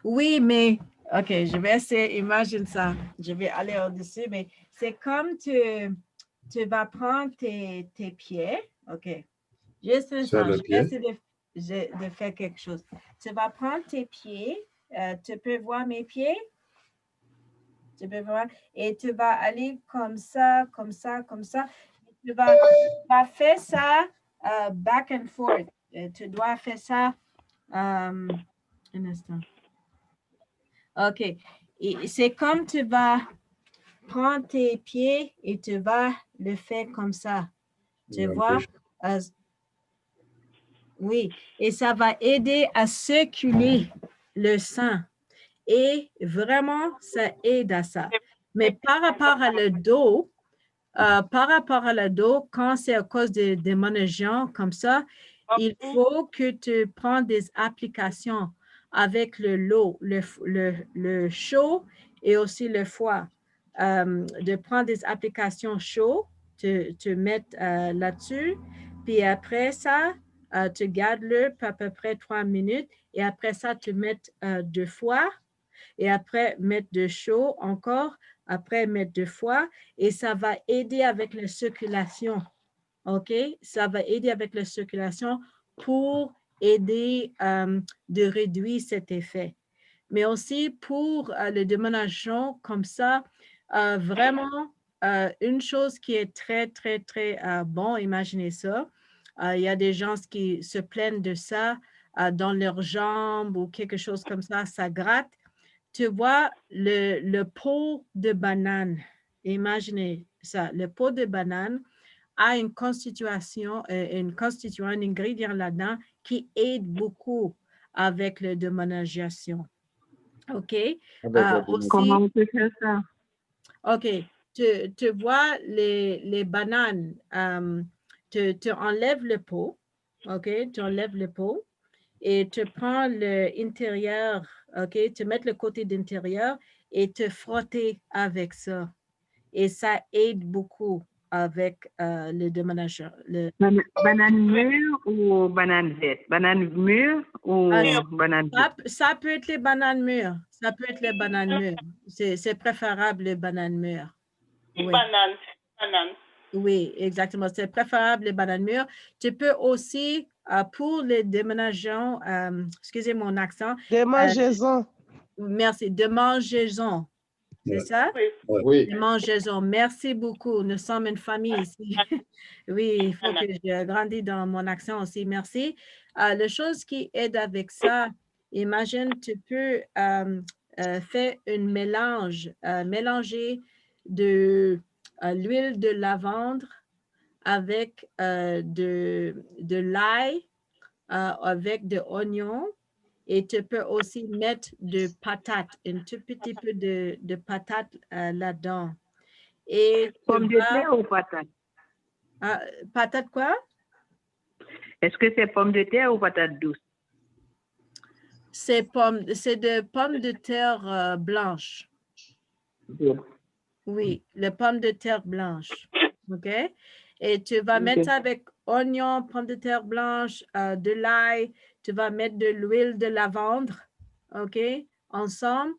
Speaker 2: Oui, mais OK, je vais essayer, imagine ça. Je vais aller au-dessus, mais c'est comme tu vas prendre tes pieds. OK. Juste un
Speaker 1: Sur
Speaker 2: instant,
Speaker 1: le
Speaker 2: je vais
Speaker 1: pied.
Speaker 2: essayer de faire quelque chose. Tu vas prendre tes pieds. Tu peux voir mes pieds? Tu peux voir? Et tu vas aller comme ça, comme ça, comme ça. Tu vas faire ça back and forth. Tu dois faire ça. Un instant. OK. Et c'est comme tu vas prendre tes pieds et tu vas le faire comme ça. Tu vois? Oui. Et ça va aider à circuler le sang. Et vraiment, ça aide à ça. Mais par rapport à le dos, quand c'est à cause de démangeaison comme ça, il faut que tu prennes des applications avec le chaud et aussi le froid. De prendre des applications chaudes, te mettre là-dessus, puis après ça, tu gardes-le à peu près 3 minutes et après ça, tu mets de froid et après mettre de chaud encore, après mettre de froid et ça va aider avec la circulation. OK? Ça va aider avec la circulation pour aider de réduire cet effet. Mais aussi pour le déménagement comme ça, vraiment, une chose qui est très, très, très bon, imaginez ça. Il y a des gens qui se plaignent de ça dans leurs jambes ou quelque chose comme ça gratte. Tu vois, le pot de banane, imaginez ça, le pot de banane a une constitution, un ingrédient là-dedans qui aide beaucoup avec la déménagement. OK? Aussi,
Speaker 5: Comment on peut faire ça?
Speaker 2: OK. Tu vois les bananes, tu enlèves le pot, OK? Tu enlèves le pot et tu prends l'intérieur, OK? Tu mets le côté d'intérieur et te frotter avec ça. Et ça aide beaucoup avec le déménagement.
Speaker 5: Banane mûre ou banane verte? Banane mûre ou banane verte?
Speaker 2: Ça peut être les bananes mûres. Ça peut être les bananes mûres. C'est préférable les bananes mûres. Oui.
Speaker 7: Banane.
Speaker 2: Oui, exactement. C'est préférable les bananes mûres. Tu peux aussi, pour les déménagements, excusez mon accent.
Speaker 4: Démangeaison.
Speaker 2: Merci, démangeaison. C'est ça?
Speaker 6: Oui.
Speaker 2: Démangeaison. Merci beaucoup. Nous sommes une famille ici. Oui, il faut que je grandisse dans mon accent aussi. Merci. La chose qui aide avec ça, imagine, tu peux faire un mélange, mélanger de l'huile de lavande avec de l'ail, avec de oignons. Et tu peux aussi mettre de patates, un tout petit peu de patates là-dedans. Et
Speaker 5: Pomme de terre ou patate?
Speaker 2: Patate quoi?
Speaker 5: Est-ce que c'est pomme de terre ou patate douce?
Speaker 2: C'est de pommes de terre blanches. Oui, les pommes de terre blanches. OK? Et tu vas mettre ça avec oignons, pommes de terre blanches, de l'ail. Tu vas mettre de l'huile de lavande. OK? Ensemble.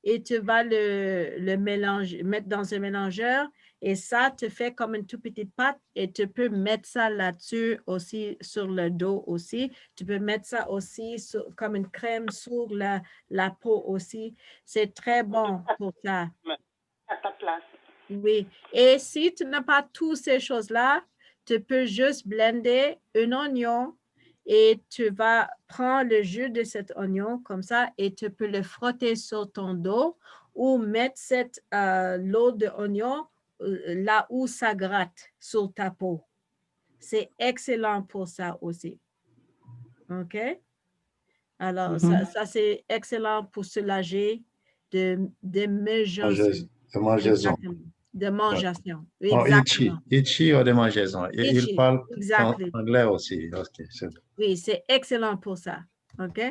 Speaker 2: et tu vas le mélanger, mettre dans un mélangeur et ça te fait comme une toute petite pâte et tu peux mettre ça là-dessus aussi sur le dos aussi. Tu peux mettre ça aussi comme une crème sur la peau aussi. C'est très bon pour ça.
Speaker 7: À ta place.
Speaker 2: Oui. Et si tu n'as pas toutes ces choses-là, tu peux juste blender un oignon et tu vas prendre le jus de cet oignon comme ça et tu peux le frotter sur ton dos ou mettre l'eau d'oignon là où ça gratte sur ta peau. C'est excellent pour ça aussi. OK? Alors, ça c'est excellent pour soulager de mangeaison.
Speaker 1: Démangeaison.
Speaker 2: De mangeation.
Speaker 1: Oh,
Speaker 2: Exactement.
Speaker 1: itchy ou démangeaison. Il
Speaker 2: Itchy,
Speaker 1: parle
Speaker 2: exactly.
Speaker 1: anglais aussi. OK, c'est bon.
Speaker 2: Oui, c'est excellent pour ça. OK?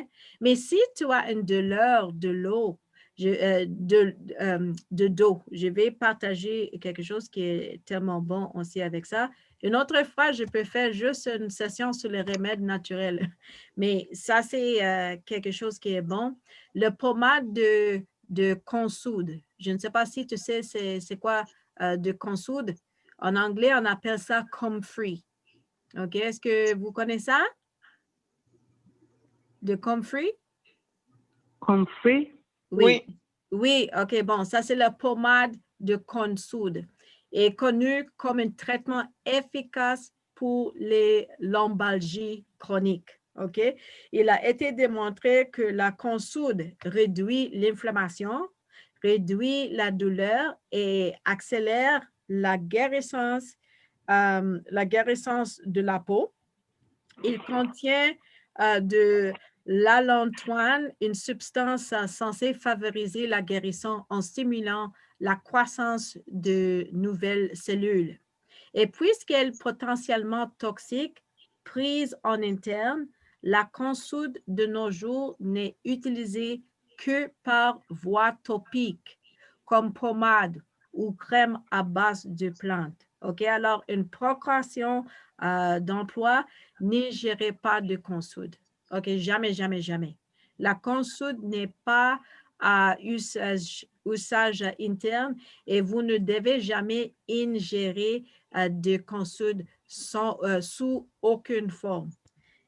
Speaker 2: Mais si tu as une douleur de l'eau, de dos, je vais partager quelque chose qui est tellement bon aussi avec ça. Une autre fois, je peux faire juste une session sur les remèdes naturels. Mais ça, c'est quelque chose qui est bon. Le pommade de consoude. Je ne sais pas si tu sais c'est quoi de consoude. En anglais, on appelle ça comfrey. OK? Est-ce que vous connaissez ça? De comfrey?
Speaker 5: Comfrey?
Speaker 2: Oui. Oui, OK, bon, ça c'est la pommade de consoude et connu comme un traitement efficace pour les lombalgies chroniques. OK? Il a été démontré que la consoude réduit l'inflammation, réduit la douleur et accélère la guérison de la peau. Il contient de l'allantoine, une substance censée favoriser la guérison en stimulant la croissance de nouvelles cellules. Et puisqu'elle est potentiellement toxique, prise en interne, la consoude de nos jours n'est utilisée que par voie topique, comme pommade ou crème à base de plantes. OK, alors une précaution d'emploi, n'ingérez pas de consoude. OK, jamais, jamais, jamais. La consoude n'est pas à usage interne et vous ne devez jamais ingérer de consoude sous aucune forme.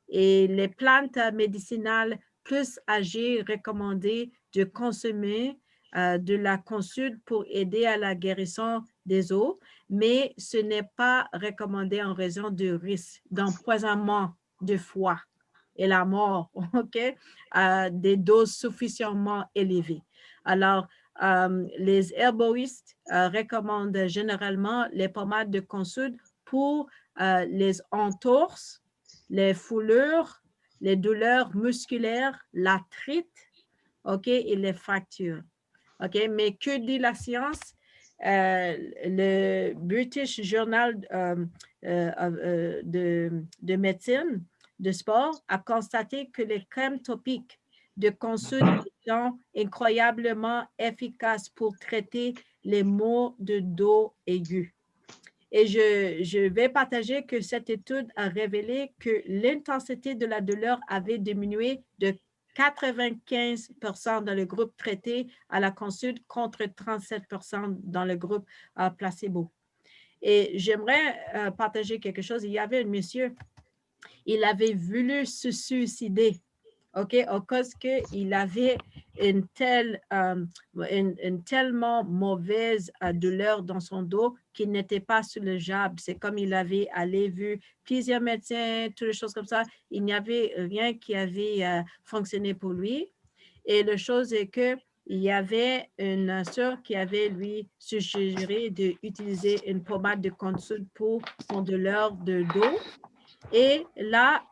Speaker 2: Et les plantes médicinales plus âgées recommandées de consommer de la consoude pour aider à la guérison des os, mais ce n'est pas recommandé en raison du risque d'empoisonnement de foie et la mort, OK, des doses suffisamment élevées. Alors, les herboristes recommandent généralement les pommades de consoude pour les entorses, les foulures, les douleurs musculaires, l'arthrite, OK, et les fractures. OK, mais que dit la science? Le British Journal de médecine de sport a constaté que les crèmes topiques de consoude sont incroyablement efficaces pour traiter les maux de dos aigus. Et je vais partager que cette étude a révélé que l'intensité de la douleur avait diminué de 95% dans le groupe traité à la consoude contre 37% dans le groupe placebo. Et j'aimerais partager quelque chose. Il y avait un monsieur, il avait voulu se suicider, OK, à cause qu'il avait une tellement mauvaise douleur dans son dos qu'il n'était pas soulageable. C'est comme il avait vu plusieurs médecins, toutes les choses comme ça. Il n'y avait rien qui avait fonctionné pour lui. Et la chose est que il y avait une sœur qui avait lui suggéré d'utiliser une pommade de consoude pour son douleur de dos. Et là,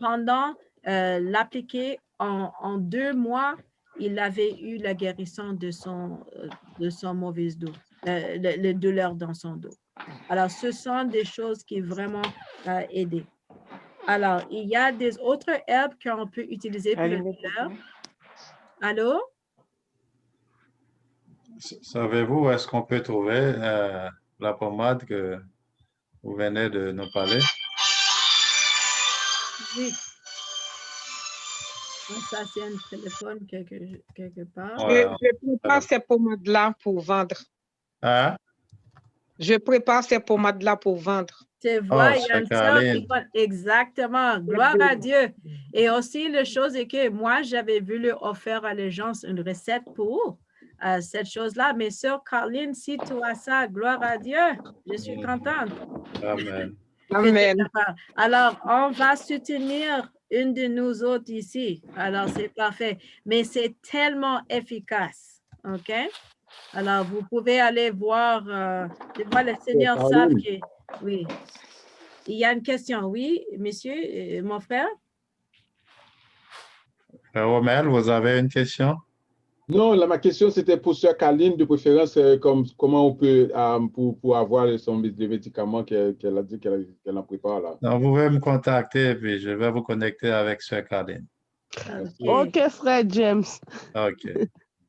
Speaker 2: pendant l'appliquer en 2 mois, il avait eu la guérison de son mauvais dos, le douleur dans son dos. Alors, ce sont des choses qui vraiment aident. Alors, il y a des autres herbes qu'on peut utiliser pour la douleur. Allô?
Speaker 1: Savez-vous où est-ce qu'on peut trouver la pommade que vous venez de nous parler?
Speaker 2: Oui. Ça, c'est un téléphone quelque part.
Speaker 1: Ouais,
Speaker 7: Je prépare ces pommades-là pour vendre.
Speaker 1: Hein?
Speaker 7: Je prépare ces pommades-là pour vendre.
Speaker 2: Tu vois,
Speaker 1: Oh,
Speaker 2: il y a
Speaker 1: c'est
Speaker 2: une sœur qui
Speaker 1: Caroline.
Speaker 2: exactement. Gloire à Dieu. Et aussi, la chose est que moi, j'avais voulu offrir à les gens une recette pour cette chose-là. Mais sœur Caroline, si tu as ça, gloire à Dieu, je suis contente.
Speaker 1: Amen.
Speaker 7: Amen.
Speaker 2: Alors, on va soutenir une de nous autres ici. Alors, c'est parfait. Mais c'est tellement efficace. OK? Alors, vous pouvez aller voir, le Seigneur savent que, oui. Il y a une question. Oui, monsieur, mon frère?
Speaker 1: Romel, vous avez une question?
Speaker 6: Non, ma question, c'était pour Sœur Caroline, de préférence, comment on peut, pour avoir les médicaments qu'elle a dit qu'elle en prépare là.
Speaker 1: Donc, vous pouvez me contacter et puis je vais vous connecter avec Sœur Caroline.
Speaker 2: OK.
Speaker 4: OK, frère James.
Speaker 1: OK.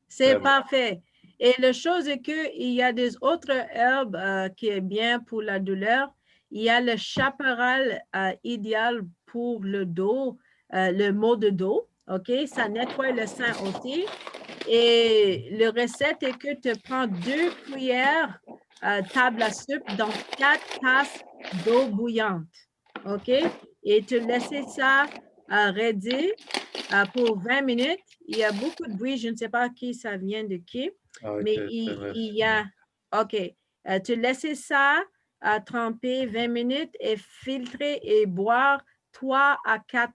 Speaker 2: C'est
Speaker 1: bon.
Speaker 2: parfait. Et la chose est qu'il y a des autres herbes qui est bien pour la douleur. Il y a le chaparral idéal pour le dos, le maux de dos. OK? Ça nettoie le sang aussi. Et le recette est que tu prends 2 cuillères table à soupe dans 4 tasses d'eau bouillante. OK? Et tu laisses ça raidir pour 20 minutes. Il y a beaucoup de bruit. Je ne sais pas qui ça vient de qui.
Speaker 1: OK,
Speaker 2: Mais il y a... OK. Tu laisses ça tremper 20 minutes et filtrer et boire 3 à 4,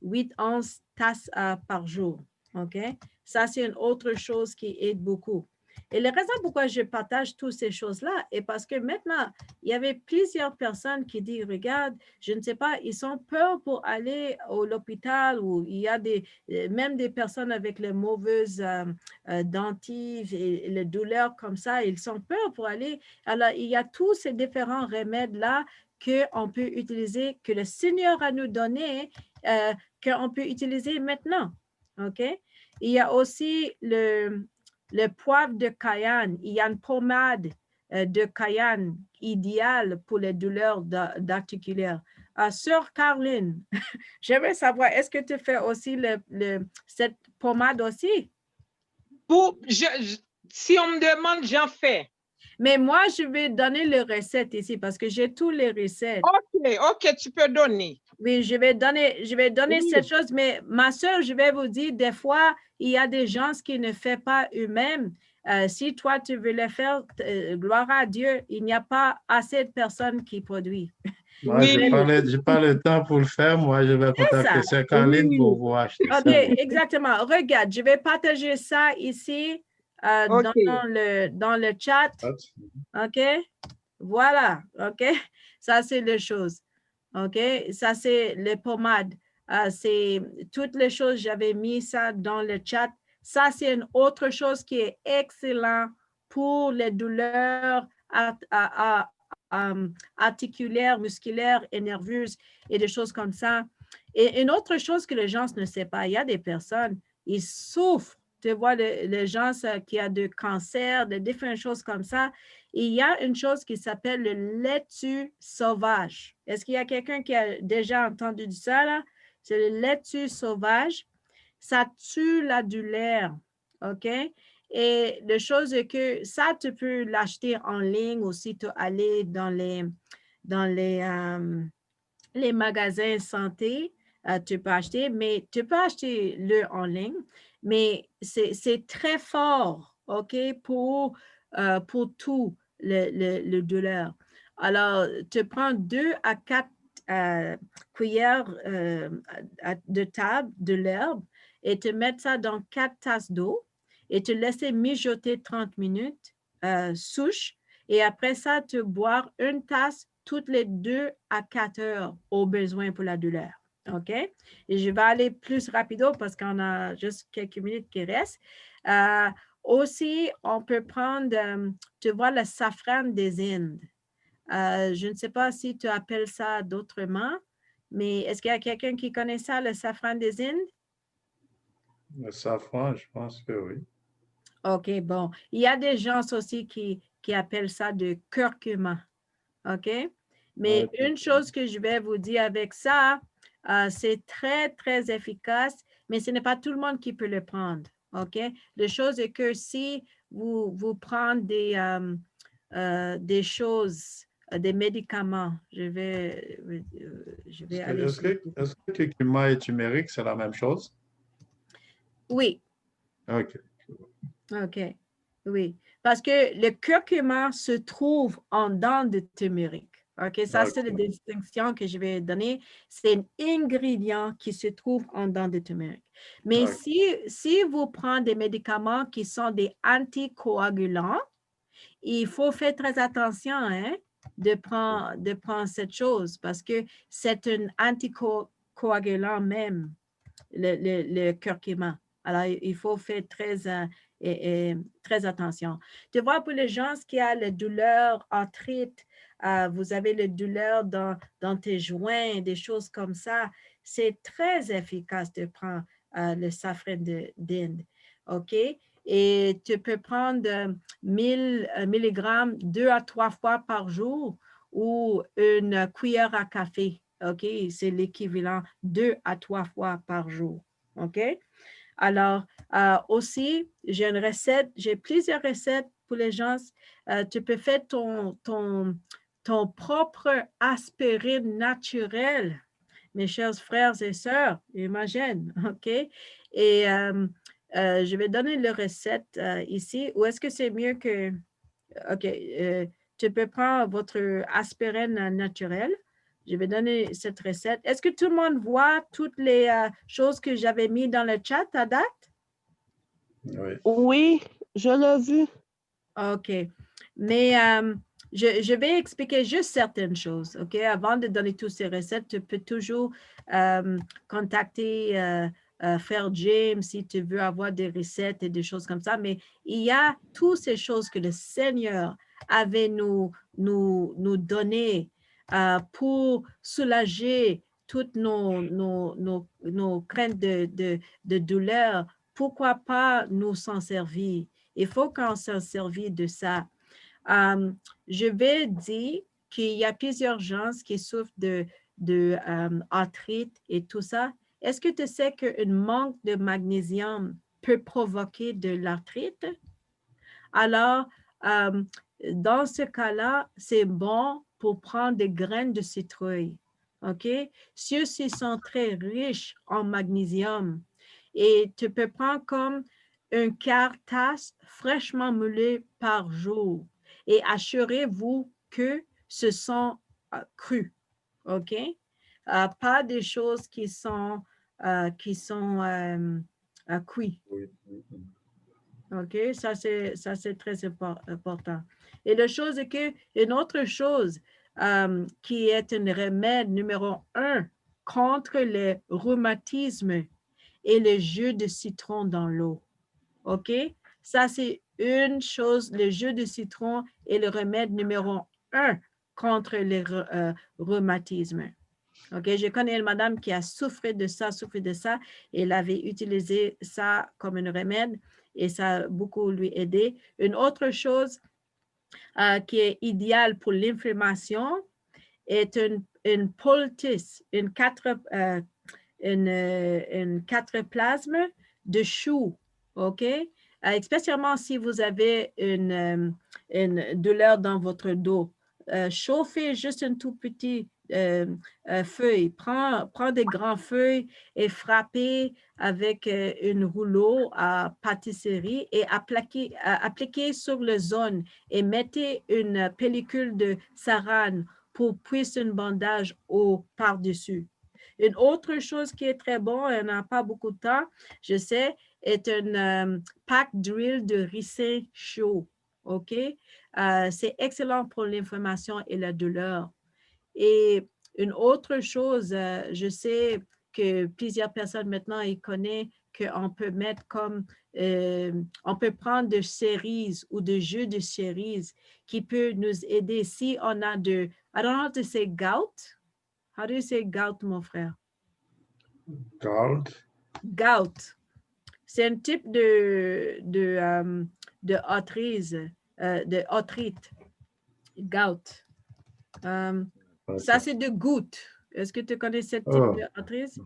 Speaker 2: 8 onces tasses par jour. OK? Ça, c'est une autre chose qui aide beaucoup. Et la raison pourquoi je partage toutes ces choses-là est parce que maintenant, il y avait plusieurs personnes qui disent, regarde, je ne sais pas, ils ont peur pour aller à l'hôpital ou il y a même des personnes avec les mauvaises dentives et les douleurs comme ça, ils ont peur pour aller. Alors, il y a tous ces différents remèdes-là qu'on peut utiliser, que le Seigneur a nous donné, qu'on peut utiliser maintenant. OK? Il y a aussi le poivre de Cayenne. Il y a une pommade de Cayenne idéale pour les douleurs d'articulaires. Sœur Caroline, j'aimerais savoir, est-ce que tu fais aussi cette pommade aussi?
Speaker 7: Si on me demande, j'en fais.
Speaker 2: Mais moi, je vais donner les recettes ici parce que j'ai tous les recettes.
Speaker 7: OK, tu peux donner.
Speaker 2: Oui, je vais donner
Speaker 7: Oui.
Speaker 2: cette chose, mais ma soeur, je vais vous dire, des fois, il y a des gens qui ne font pas eux-mêmes. Si toi, tu veux le faire, gloire à Dieu, il n'y a pas assez de personnes qui produisent.
Speaker 1: Moi,
Speaker 7: Oui.
Speaker 1: je n'ai pas le temps pour le faire. Moi, je vais contacter Sœur Caroline
Speaker 7: Oui.
Speaker 1: pour vous acheter.
Speaker 2: OK, exactement. Regarde, je vais partager ça ici
Speaker 7: OK.
Speaker 2: dans le chat. OK? Voilà. OK? Ça, c'est les choses. OK? Ça, c'est les pommades. C'est toutes les choses, j'avais mis ça dans le chat. Ça, c'est une autre chose qui est excellent pour les douleurs articulaires, musculaires et nerveuses et des choses comme ça. Et une autre chose que les gens ne savent pas, il y a des personnes, ils souffrent. Tu vois, les gens qui ont de cancer, de différentes choses comme ça. Il y a une chose qui s'appelle le laitue sauvage. Est-ce qu'il y a quelqu'un qui a déjà entendu ça, là? C'est le laitue sauvage. Ça tue la douleur, OK? Et la chose est que ça, tu peux l'acheter en ligne aussi, tu aller dans les magasins santé, tu peux acheter, mais tu peux acheter le en ligne, mais c'est très fort, OK, pour tout le douleur. Alors, tu prends 2 à 4 cuillères de table de l'herbe et tu mets ça dans 4 tasses d'eau et tu laisses mijoter 30 minutes, souche, et après ça, tu bois une tasse toutes les 2 à 4 heures au besoin pour la douleur. OK? Et je vais aller plus rapido parce qu'on a juste quelques minutes qui restent. Aussi, on peut prendre, tu vois, le safran des Indes. Je ne sais pas si tu appelles ça d'autrement, mais est-ce qu'il y a quelqu'un qui connaît ça, le safran des Indes?
Speaker 1: Le safran, je pense que oui.
Speaker 2: OK, bon. Il y a des gens aussi qui appellent ça de curcuma. OK? Mais une chose que je vais vous dire avec ça, c'est très, très efficace. mais ce n'est pas tout le monde qui peut le prendre. OK? La chose est que si vous prenez des choses, des médicaments, je vais aller
Speaker 1: Est-ce que curcuma et turmeric, c'est la même chose?
Speaker 2: Oui.
Speaker 1: OK.
Speaker 2: OK. Oui. Parce que le curcuma se trouve en dedans de turmeric. OK, ça, c'est la distinction que je vais donner. C'est un ingrédient qui se trouve en dedans de turmeric. Mais si vous prenez des médicaments qui sont des anticoagulants, il faut faire très attention de prendre cette chose parce que c'est un anticoagulant même, le curcuma. Alors, il faut faire très attention. Tu vois, pour les gens qui ont la douleur arthrite, vous avez la douleur dans tes joints, des choses comme ça, c'est très efficace de prendre le safran d'Inde. OK? Et tu peux prendre 1000 milligrammes 2 à 3 fois par jour ou une cuillère à café. OK? C'est l'équivalent 2 à 3 fois par jour. OK? Alors, aussi, j'ai plusieurs recettes pour les gens. Tu peux faire ton propre aspirine naturelle, mes chers frères et sœurs, imagine, OK? Et je vais donner la recette ici. Ou est-ce que c'est mieux que... OK, tu peux prendre votre aspirine naturelle. Je vais donner cette recette. Est-ce que tout le monde voit toutes les choses que j'avais mises dans le chat à date?
Speaker 1: Oui.
Speaker 4: Oui, je l'ai vu.
Speaker 2: OK. Mais je vais expliquer juste certaines choses. OK? Avant de donner toutes ces recettes, tu peux toujours contacter Frère James si tu veux avoir des recettes et des choses comme ça. Mais il y a toutes ces choses que le Seigneur avait nous données pour soulager toutes nos craintes de douleur. Pourquoi pas nous s'en servir? Il faut qu'on s'en serve de ça. Je vais dire qu'il y a plusieurs gens qui souffrent de arthrite et tout ça. Est-ce que tu sais qu'un manque de magnésium peut provoquer de l'arthrite? Alors, dans ce cas-là, c'est bon pour prendre des graines de citrouille. OK? Ceux-ci sont très riches en magnésium et tu peux prendre comme un quart tasse fraîchement moulé par jour et assurez-vous que ce sont crus. OK? Pas des choses qui sont cuites. OK, ça c'est très important. Et la chose est que, une autre chose qui est un remède numéro 1 contre le rhumatisme et le jus de citron dans l'eau. OK? Ça, c'est une chose, le jus de citron est le remède numéro 1 contre le rhumatisme. OK, je connais une madame qui a souffert de ça, et elle avait utilisé ça comme un remède et ça a beaucoup lui aidé. Une autre chose qui est idéale pour l'inflammation est une poultice, une 4 plasme de chou, OK? Spécialement si vous avez une douleur dans votre dos. Chauffez juste un tout petit feuille. Prends des grands feuilles et frappez avec une rouleau à pâtisserie et appliquez sur la zone et mettez une pellicule de saran pour puiser un bandage par-dessus. Une autre chose qui est très bon, on n'a pas beaucoup de temps, je sais, est un pack drill de ricin chaud. OK? C'est excellent pour l'inflammation et la douleur. Et une autre chose, je sais que plusieurs personnes maintenant, ils connaissent qu'on peut mettre comme, on peut prendre de cerises ou de jus de cerises qui peut nous aider si on a de, I don't know how to say gout. How do you say gout, mon frère?
Speaker 1: Gout.
Speaker 2: Gout. C'est un type de arthrite, gout. Ça, c'est de goutte. Est-ce que tu connais ce type d'arthrite?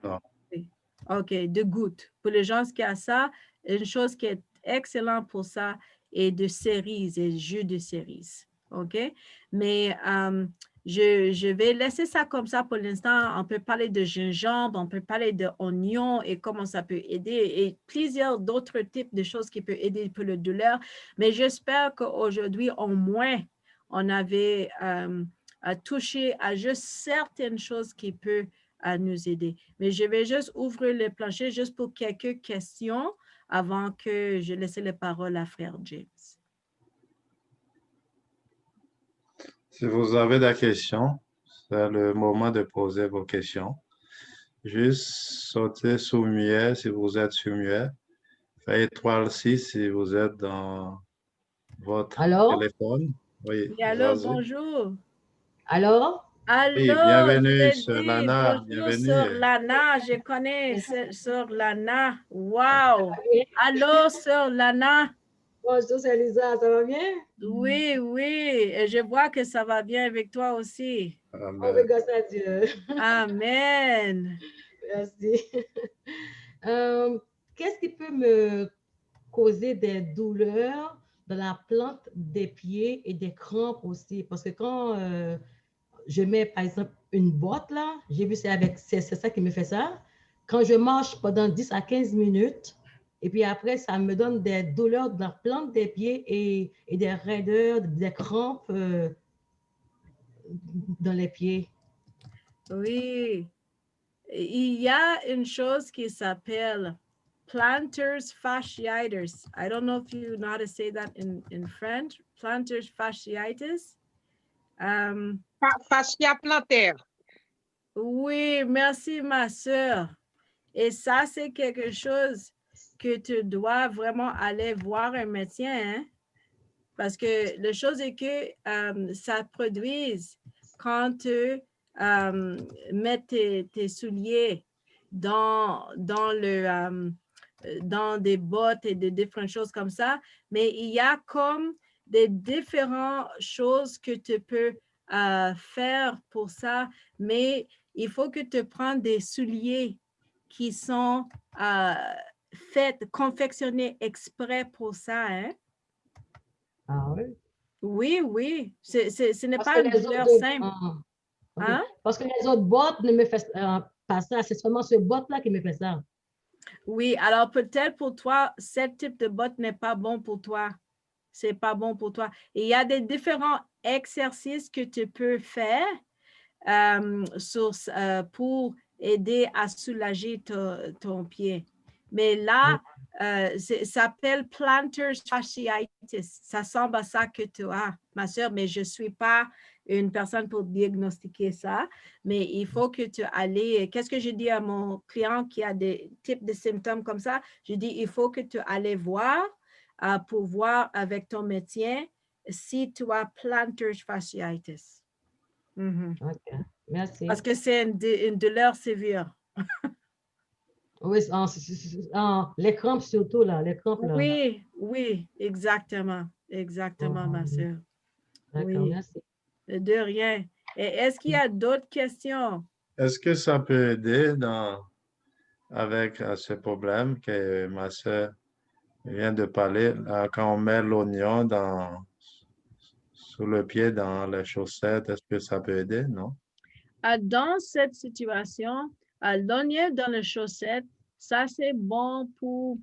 Speaker 1: Non.
Speaker 2: Oui. OK, de gouttes. Pour les gens qui ont ça, une chose qui est excellente pour ça est de cerises et jus de cerises. OK? Mais je vais laisser ça comme ça pour l'instant. On peut parler de gingembre, on peut parler d'oignon et comment ça peut aider et plusieurs d'autres types de choses qui peuvent aider pour le douleur. Mais j'espère qu'aujourd'hui, au moins, on avait touché à juste certaines choses qui peuvent nous aider. Mais je vais juste ouvrir le plancher juste pour quelques questions avant que je laisse les paroles à frère James.
Speaker 1: Si vous avez des questions, c'est le moment de poser vos questions. Juste sautez sur muet si vous êtes sur muet. Faites étoile 6 si vous êtes dans votre
Speaker 8: Alors?
Speaker 1: téléphone. Oui,
Speaker 2: Oui, allô,
Speaker 1: vas-y.
Speaker 2: bonjour.
Speaker 8: Alors?
Speaker 1: Oui,
Speaker 2: Allô,
Speaker 1: bienvenue,
Speaker 2: je
Speaker 1: Sœur
Speaker 2: dis
Speaker 1: Lana.
Speaker 2: bonjour,
Speaker 1: Bienvenue.
Speaker 2: Sœur Lana. Je connais Sœur Lana. Wow. Allô, Sœur Lana.
Speaker 8: Bonjour, c'est Lisa, ça va bien?
Speaker 2: Oui, oui. Et je vois que ça va bien avec toi aussi.
Speaker 8: Oh,
Speaker 1: Amen.
Speaker 8: grâce à Dieu.
Speaker 2: Amen.
Speaker 8: Merci. Qu'est-ce qui peut me causer des douleurs dans la plante des pieds et des crampes aussi? Parce que quand je mets, par exemple, une botte là, j'ai vu c'est ça qui me fait ça. Quand je marche pendant 10 à 15 minutes, et puis après, ça me donne des douleurs dans la plante des pieds et des raideurs, des crampes dans les pieds.
Speaker 2: Oui. Il y a une chose qui s'appelle plantar fasciitis. I don't know if you know how to say that in French. Plantar fasciitis.
Speaker 7: Fascia plantaire.
Speaker 2: Oui, merci ma soeur. Et ça, c'est quelque chose que tu dois vraiment aller voir un médecin, hein? Parce que la chose est que ça produise quand tu mets tes souliers dans des bottes et de différentes choses comme ça. Mais il y a comme des différentes choses que tu peux faire pour ça. Mais il faut que tu prennes des souliers qui sont confectionnés exprès pour ça, hein?
Speaker 8: Ah oui?
Speaker 2: Oui, oui. Ce n'est
Speaker 8: Parce
Speaker 2: pas
Speaker 8: que
Speaker 2: une
Speaker 8: les
Speaker 2: douleur
Speaker 8: autres,
Speaker 2: simple.
Speaker 8: ok.
Speaker 2: Hein?
Speaker 8: Parce que les autres bottes ne me font pas ça. C'est seulement ce botte-là qui me fait ça.
Speaker 2: Oui, alors peut-être pour toi, ce type de botte n'est pas bon pour toi. C'est pas bon pour toi. Et il y a des différents exercices que tu peux faire pour aider à soulager ton pied. Mais là, ça s'appelle plantar fasciitis. Ça semble à ça que tu as, ma soeur, mais je ne suis pas une personne pour diagnostiquer ça. Mais il faut que tu ailles. Qu'est-ce que je dis à mon client qui a des types de symptômes comme ça? Je dis, il faut que tu ailles voir pour voir avec ton médecin si tu as plantar fasciitis.
Speaker 8: Ok, merci.
Speaker 2: Parce que c'est une douleur sévère.
Speaker 8: Oui, les crampes surtout, là, les crampes, là.
Speaker 2: Oui, oui, exactement. Exactement, ma soeur.
Speaker 8: D'accord,
Speaker 2: Oui,
Speaker 8: merci.
Speaker 2: de rien. Et est-ce qu'il y a d'autres questions?
Speaker 1: Est-ce que ça peut aider avec ce problème que ma soeur vient de parler, quand on met l'oignon sous le pied dans les chaussettes, est-ce que ça peut aider? Non?
Speaker 2: Dans cette situation, l'oignon dans les chaussettes, ça c'est bon pour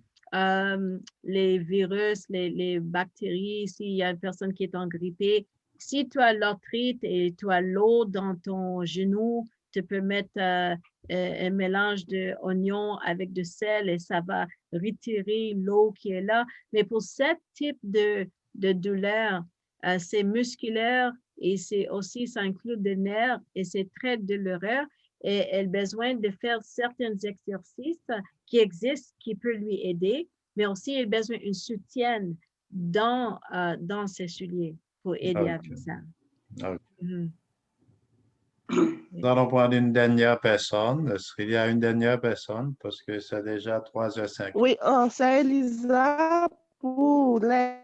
Speaker 2: les virus, les bactéries, s'il y a une personne qui est engrippée. Si tu as l'arthrite et tu as l'eau dans ton genou, tu peux mettre un mélange d'oignon avec de sel et ça va retirer l'eau qui est là. Mais pour ce type de douleur, c'est musculaire et c'est aussi, ça inclut des nerfs et c'est très douloureux et elle a besoin de faire certains exercices qui existent, qui peuvent lui aider, mais aussi elle a besoin d'un soutien dans ses souliers pour aider avec ça.
Speaker 1: Ok.
Speaker 2: Mhm.
Speaker 1: Nous allons prendre une dernière personne. Est-ce qu'il y a une dernière personne? Parce que c'est déjà 3h05.
Speaker 4: Oui, c'est Elisa pour les...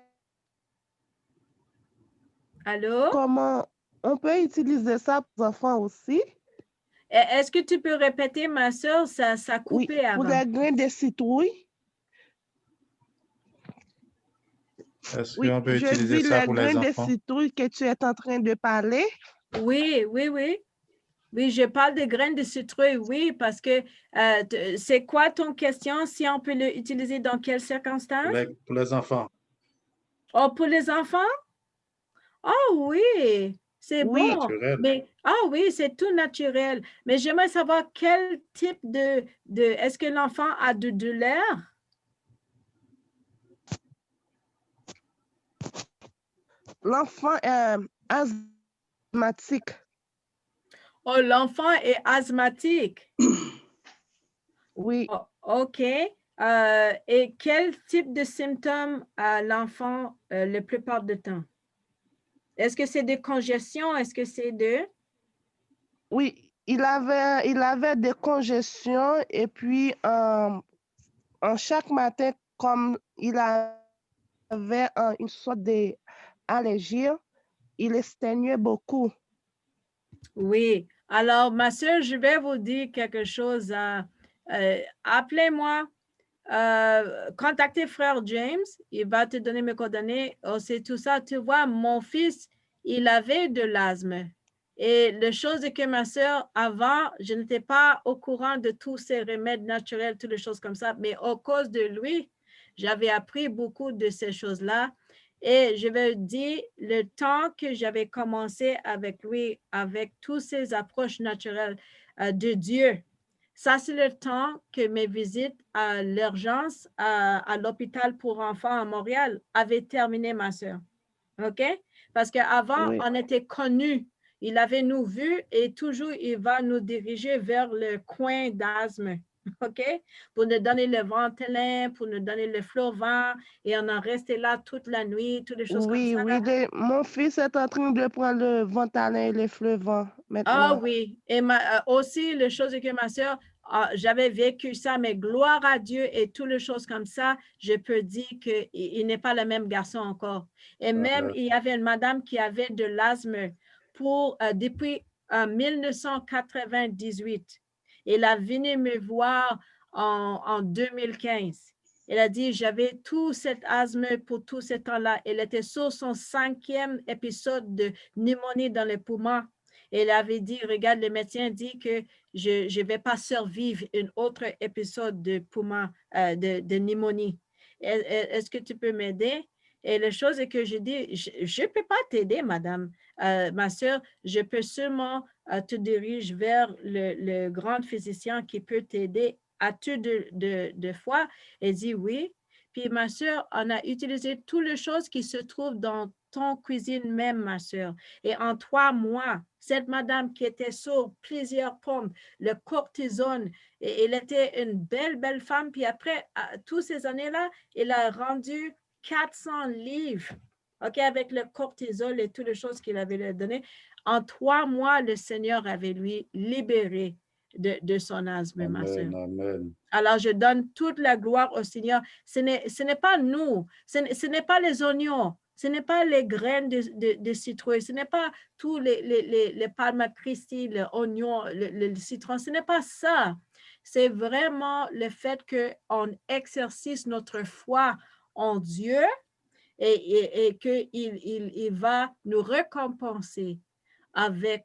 Speaker 2: Allô?
Speaker 4: Comment on peut utiliser ça pour les enfants aussi?
Speaker 2: Est-ce que tu peux répéter, ma soeur? Ça
Speaker 4: Oui,
Speaker 2: coupait
Speaker 4: pour
Speaker 2: avant.
Speaker 4: les grains de citrouille.
Speaker 1: Est-ce
Speaker 4: Oui,
Speaker 1: qu'on peut
Speaker 4: je
Speaker 1: utiliser
Speaker 4: dis
Speaker 1: ça
Speaker 4: les
Speaker 1: pour les
Speaker 4: grains de
Speaker 1: enfants?
Speaker 4: citrouille que tu es en train de parler.
Speaker 2: Oui, oui, oui. Oui, je parle de graines de citrouille, oui, parce que c'est quoi ton question? Si on peut l'utiliser dans quelles circonstances?
Speaker 1: Pour les enfants.
Speaker 2: Oh, pour les enfants? Oh oui, c'est
Speaker 4: Oui,
Speaker 2: bon.
Speaker 1: Naturel.
Speaker 2: Mais, oui, c'est tout naturel. Mais j'aimerais savoir quel type est-ce que l'enfant a de douleur?
Speaker 4: l'enfant est asthmatique.
Speaker 2: Oh, l'enfant est asthmatique.
Speaker 4: Oui,
Speaker 2: Oh, OK. Et quel type de symptômes a l'enfant la plupart du temps? Est-ce que c'est de congestion? Est-ce que c'est de...
Speaker 4: oui, il avait des congestions et puis en chaque matin, comme il avait une sorte d'allergie, il exténuait beaucoup.
Speaker 2: Oui. Alors, ma soeur, je vais vous dire quelque chose. Appelez-moi. Contactez frère James. Il va te donner mes coordonnées. Oh, c'est tout ça. Tu vois, mon fils, il avait de l'asthme. Et la chose est que ma soeur, avant, je n'étais pas au courant de tous ces remèdes naturels, toutes les choses comme ça. Mais à cause de lui, j'avais appris beaucoup de ces choses-là. Et je vais dire, le temps que j'avais commencé avec lui, avec toutes ces approches naturelles de Dieu, ça, c'est le temps que mes visites à l'urgence à l'hôpital pour enfants à Montréal avaient terminé, ma soeur. OK? Parce qu'avant,
Speaker 4: Oui,
Speaker 2: on était connus. Il avait nous vus et toujours, il va nous diriger vers le coin d'asthme. OK? Pour nous donner le Ventolin, pour nous donner le Flovent. Et on en restait là toute la nuit, toutes les choses comme
Speaker 4: oui,
Speaker 2: ça.
Speaker 4: oui. Mon fils est en train de prendre le Ventolin et le Flovent
Speaker 2: Ah
Speaker 4: maintenant.
Speaker 2: oui, et aussi, les choses que ma soeur, j'avais vécu ça, mais gloire à Dieu et toutes les choses comme ça, je peux dire qu'il n'est pas le même garçon encore. Et même, il y avait une madame qui avait de l'asthme depuis 1998. Elle a venu me voir en 2015. Elle a dit, j'avais tout cet asthme pour tout ce temps-là. Elle était sur son 5e épisode de pneumonie dans les poumons. Elle avait dit, regarde, le médecin dit que je ne vais pas survivre un autre épisode de poumon, de pneumonie. Est-ce que tu peux m'aider? Et la chose est que je dis, je ne peux pas t'aider, madame. Ma soeur, je peux seulement te diriger vers le grand physicien qui peut t'aider. As-tu de foi? Elle dit oui. Puis ma soeur, on a utilisé toutes les choses qui se trouvent dans ton cuisine même, ma soeur. Et en 3 mois, cette madame qui était sur plusieurs pompes, le cortisone, et elle était une belle, belle femme. Puis après, toutes ces années-là, elle a rendu 400 livres, OK, avec le cortisol et toutes les choses qu'il avait donné. En 3 mois, le Seigneur avait lui libéré de son asthme, ma soeur.
Speaker 1: Amen, amen.
Speaker 2: Alors, je donne toute la gloire au Seigneur. Ce n'est pas nous, ce n'est pas les oignons, ce n'est pas les graines de citrouille, ce n'est pas tous les palmes Christi, les oignons, le citron, ce n'est pas ça. C'est vraiment le fait qu'on exerce notre foi en Dieu et qu'il va nous récompenser avec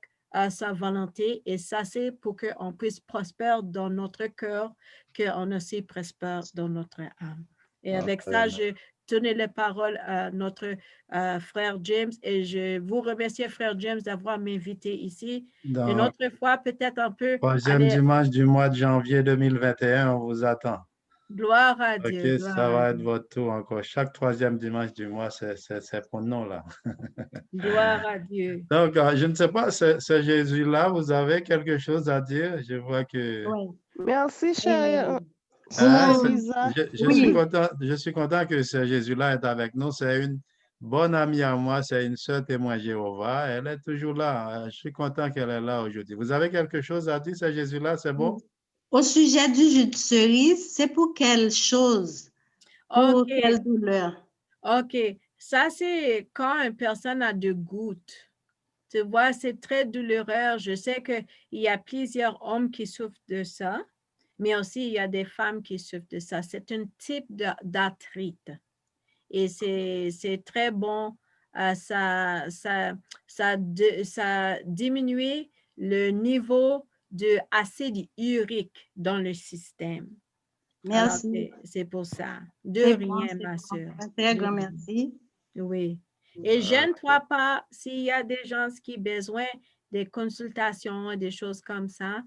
Speaker 2: sa volonté. Et ça, c'est pour qu'on puisse prospérer dans notre cœur, qu'on aussi prospère dans notre âme. Et avec ça, je tenais la parole à notre frère James et je vous remercie, frère James, d'avoir m'invité ici. Une autre fois, peut-être un peu.
Speaker 1: Troisième dimanche du mois de janvier 2021, on vous attend.
Speaker 2: Gloire à Dieu.
Speaker 1: OK,
Speaker 2: Gloire
Speaker 1: ça
Speaker 2: à
Speaker 1: va être
Speaker 2: Dieu.
Speaker 1: votre tour encore. Chaque troisième dimanche du mois, c'est pour nous, là.
Speaker 2: Gloire à Dieu.
Speaker 1: Donc, je ne sais pas, ce Jésus-là, vous avez quelque chose à dire? Je vois que...
Speaker 3: Oui.
Speaker 4: Merci, chérie.
Speaker 1: Hein,
Speaker 4: Lisa.
Speaker 1: je suis content que ce Jésus-là est avec nous. C'est une bonne amie à moi, c'est une sœur témoin Jéhovah. Elle est toujours là. Je suis content qu'elle est là aujourd'hui. Vous avez quelque chose à dire, ce Jésus-là, c'est bon?
Speaker 9: Au sujet du jus de cerise, c'est pour quelle chose? Pour
Speaker 2: OK.
Speaker 9: quelle douleur?
Speaker 2: OK. Ça, c'est quand une personne a de gouttes. Tu vois, c'est très douloureux. Je sais qu'il y a plusieurs hommes qui souffrent de ça, mais aussi il y a des femmes qui souffrent de ça. C'est un type d'arthrite et c'est très bon. Ça diminue le niveau d'acide urique dans le système. Alors,
Speaker 9: Merci.
Speaker 2: c'est pour ça. De
Speaker 9: C'est bon,
Speaker 2: rien,
Speaker 9: c'est
Speaker 2: ma
Speaker 9: bon.
Speaker 2: soeur.
Speaker 9: Un très
Speaker 2: De
Speaker 9: grand
Speaker 2: rien.
Speaker 9: merci.
Speaker 2: Oui. Et gêne-toi pas s'il y a des gens qui ont besoin des consultations, des choses comme ça,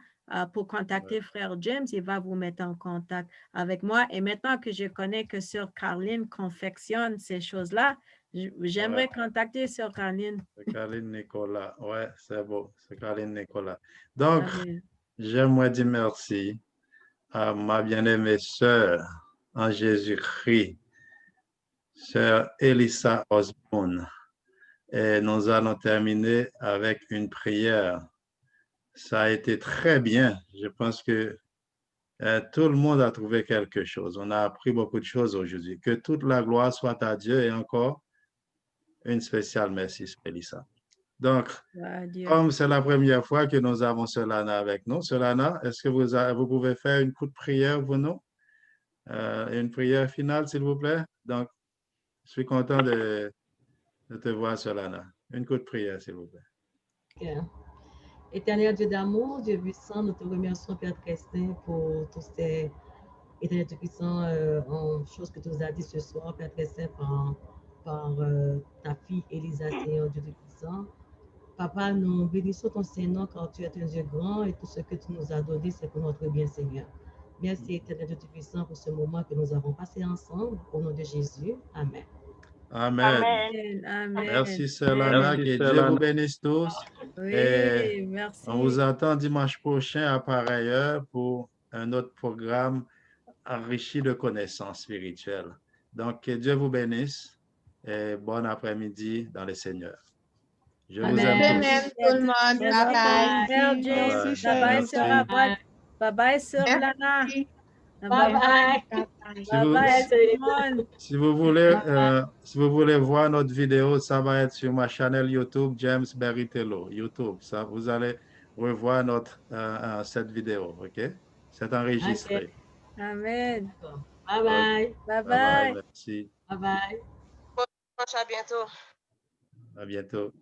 Speaker 2: pour contacter Frère James, il va vous mettre en contact avec moi. Et maintenant que je connais que Sœur Caroline confectionne ces choses-là, j'aimerais contacter Sœur Caroline.
Speaker 1: C'est Caroline Nicolas. Ouais, c'est beau. C'est Caroline Nicolas. Donc,
Speaker 2: Amen.
Speaker 1: j'aimerais dire merci à ma bien-aimée sœur en Jésus-Christ, sœur Elissa Osborne. Et nous allons terminer avec une prière. Ça a été très bien. Je pense que tout le monde a trouvé quelque chose. On a appris beaucoup de choses aujourd'hui. Que toute la gloire soit à Dieu et encore une spéciale merci, Elissa. Donc, comme c'est la première fois que nous avons Solana avec nous, Solana, est-ce que vous pouvez faire une courte prière pour nous? Une prière finale, s'il vous plaît. Donc, je suis content de te voir, Solana. Une courte prière, s'il vous plaît.
Speaker 8: Okay. Éternel Dieu d'amour, Dieu puissant, nous te remercions, Père très saint, pour tous ces Éternel Dieu puissant, en choses que tu nous as dit ce soir, Père très saint, par ta fille Elisa, Seigneur Dieu puissant. Papa, nous bénissons ton Seigneur car tu es un Dieu grand et tout ce que tu nous as donné, c'est pour notre bien, Seigneur. Merci, Éternel Dieu puissant, pour ce moment que nous avons passé ensemble. Au nom de Jésus. Amen.
Speaker 1: Amen.
Speaker 2: Amen.
Speaker 1: Merci, Solana. Que Dieu vous bénisse tous.
Speaker 2: Oui,
Speaker 1: Et
Speaker 2: merci.
Speaker 1: on vous attend dimanche prochain à pareille heure pour un autre programme enrichi de connaissances spirituelles. Donc, que Dieu vous bénisse et bon après-midi dans le Seigneur. Je vous aime tous.
Speaker 3: Tout le monde. Bye bye.
Speaker 2: Frère James. Bye bye, Sœur Abad. Bye bye, Sœur Lana.
Speaker 8: Bye bye.
Speaker 2: Bye bye, tout le monde.
Speaker 1: Si vous voulez voir notre vidéo, ça va être sur ma chaîne YouTube, James Beritello, YouTube. Ça, vous allez revoir cette vidéo, OK? C'est enregistré.
Speaker 8: Okay.
Speaker 2: Amen.
Speaker 8: Bye bye.
Speaker 2: Bye bye.
Speaker 1: Merci.
Speaker 8: Bye bye.
Speaker 4: À bientôt.
Speaker 1: À bientôt.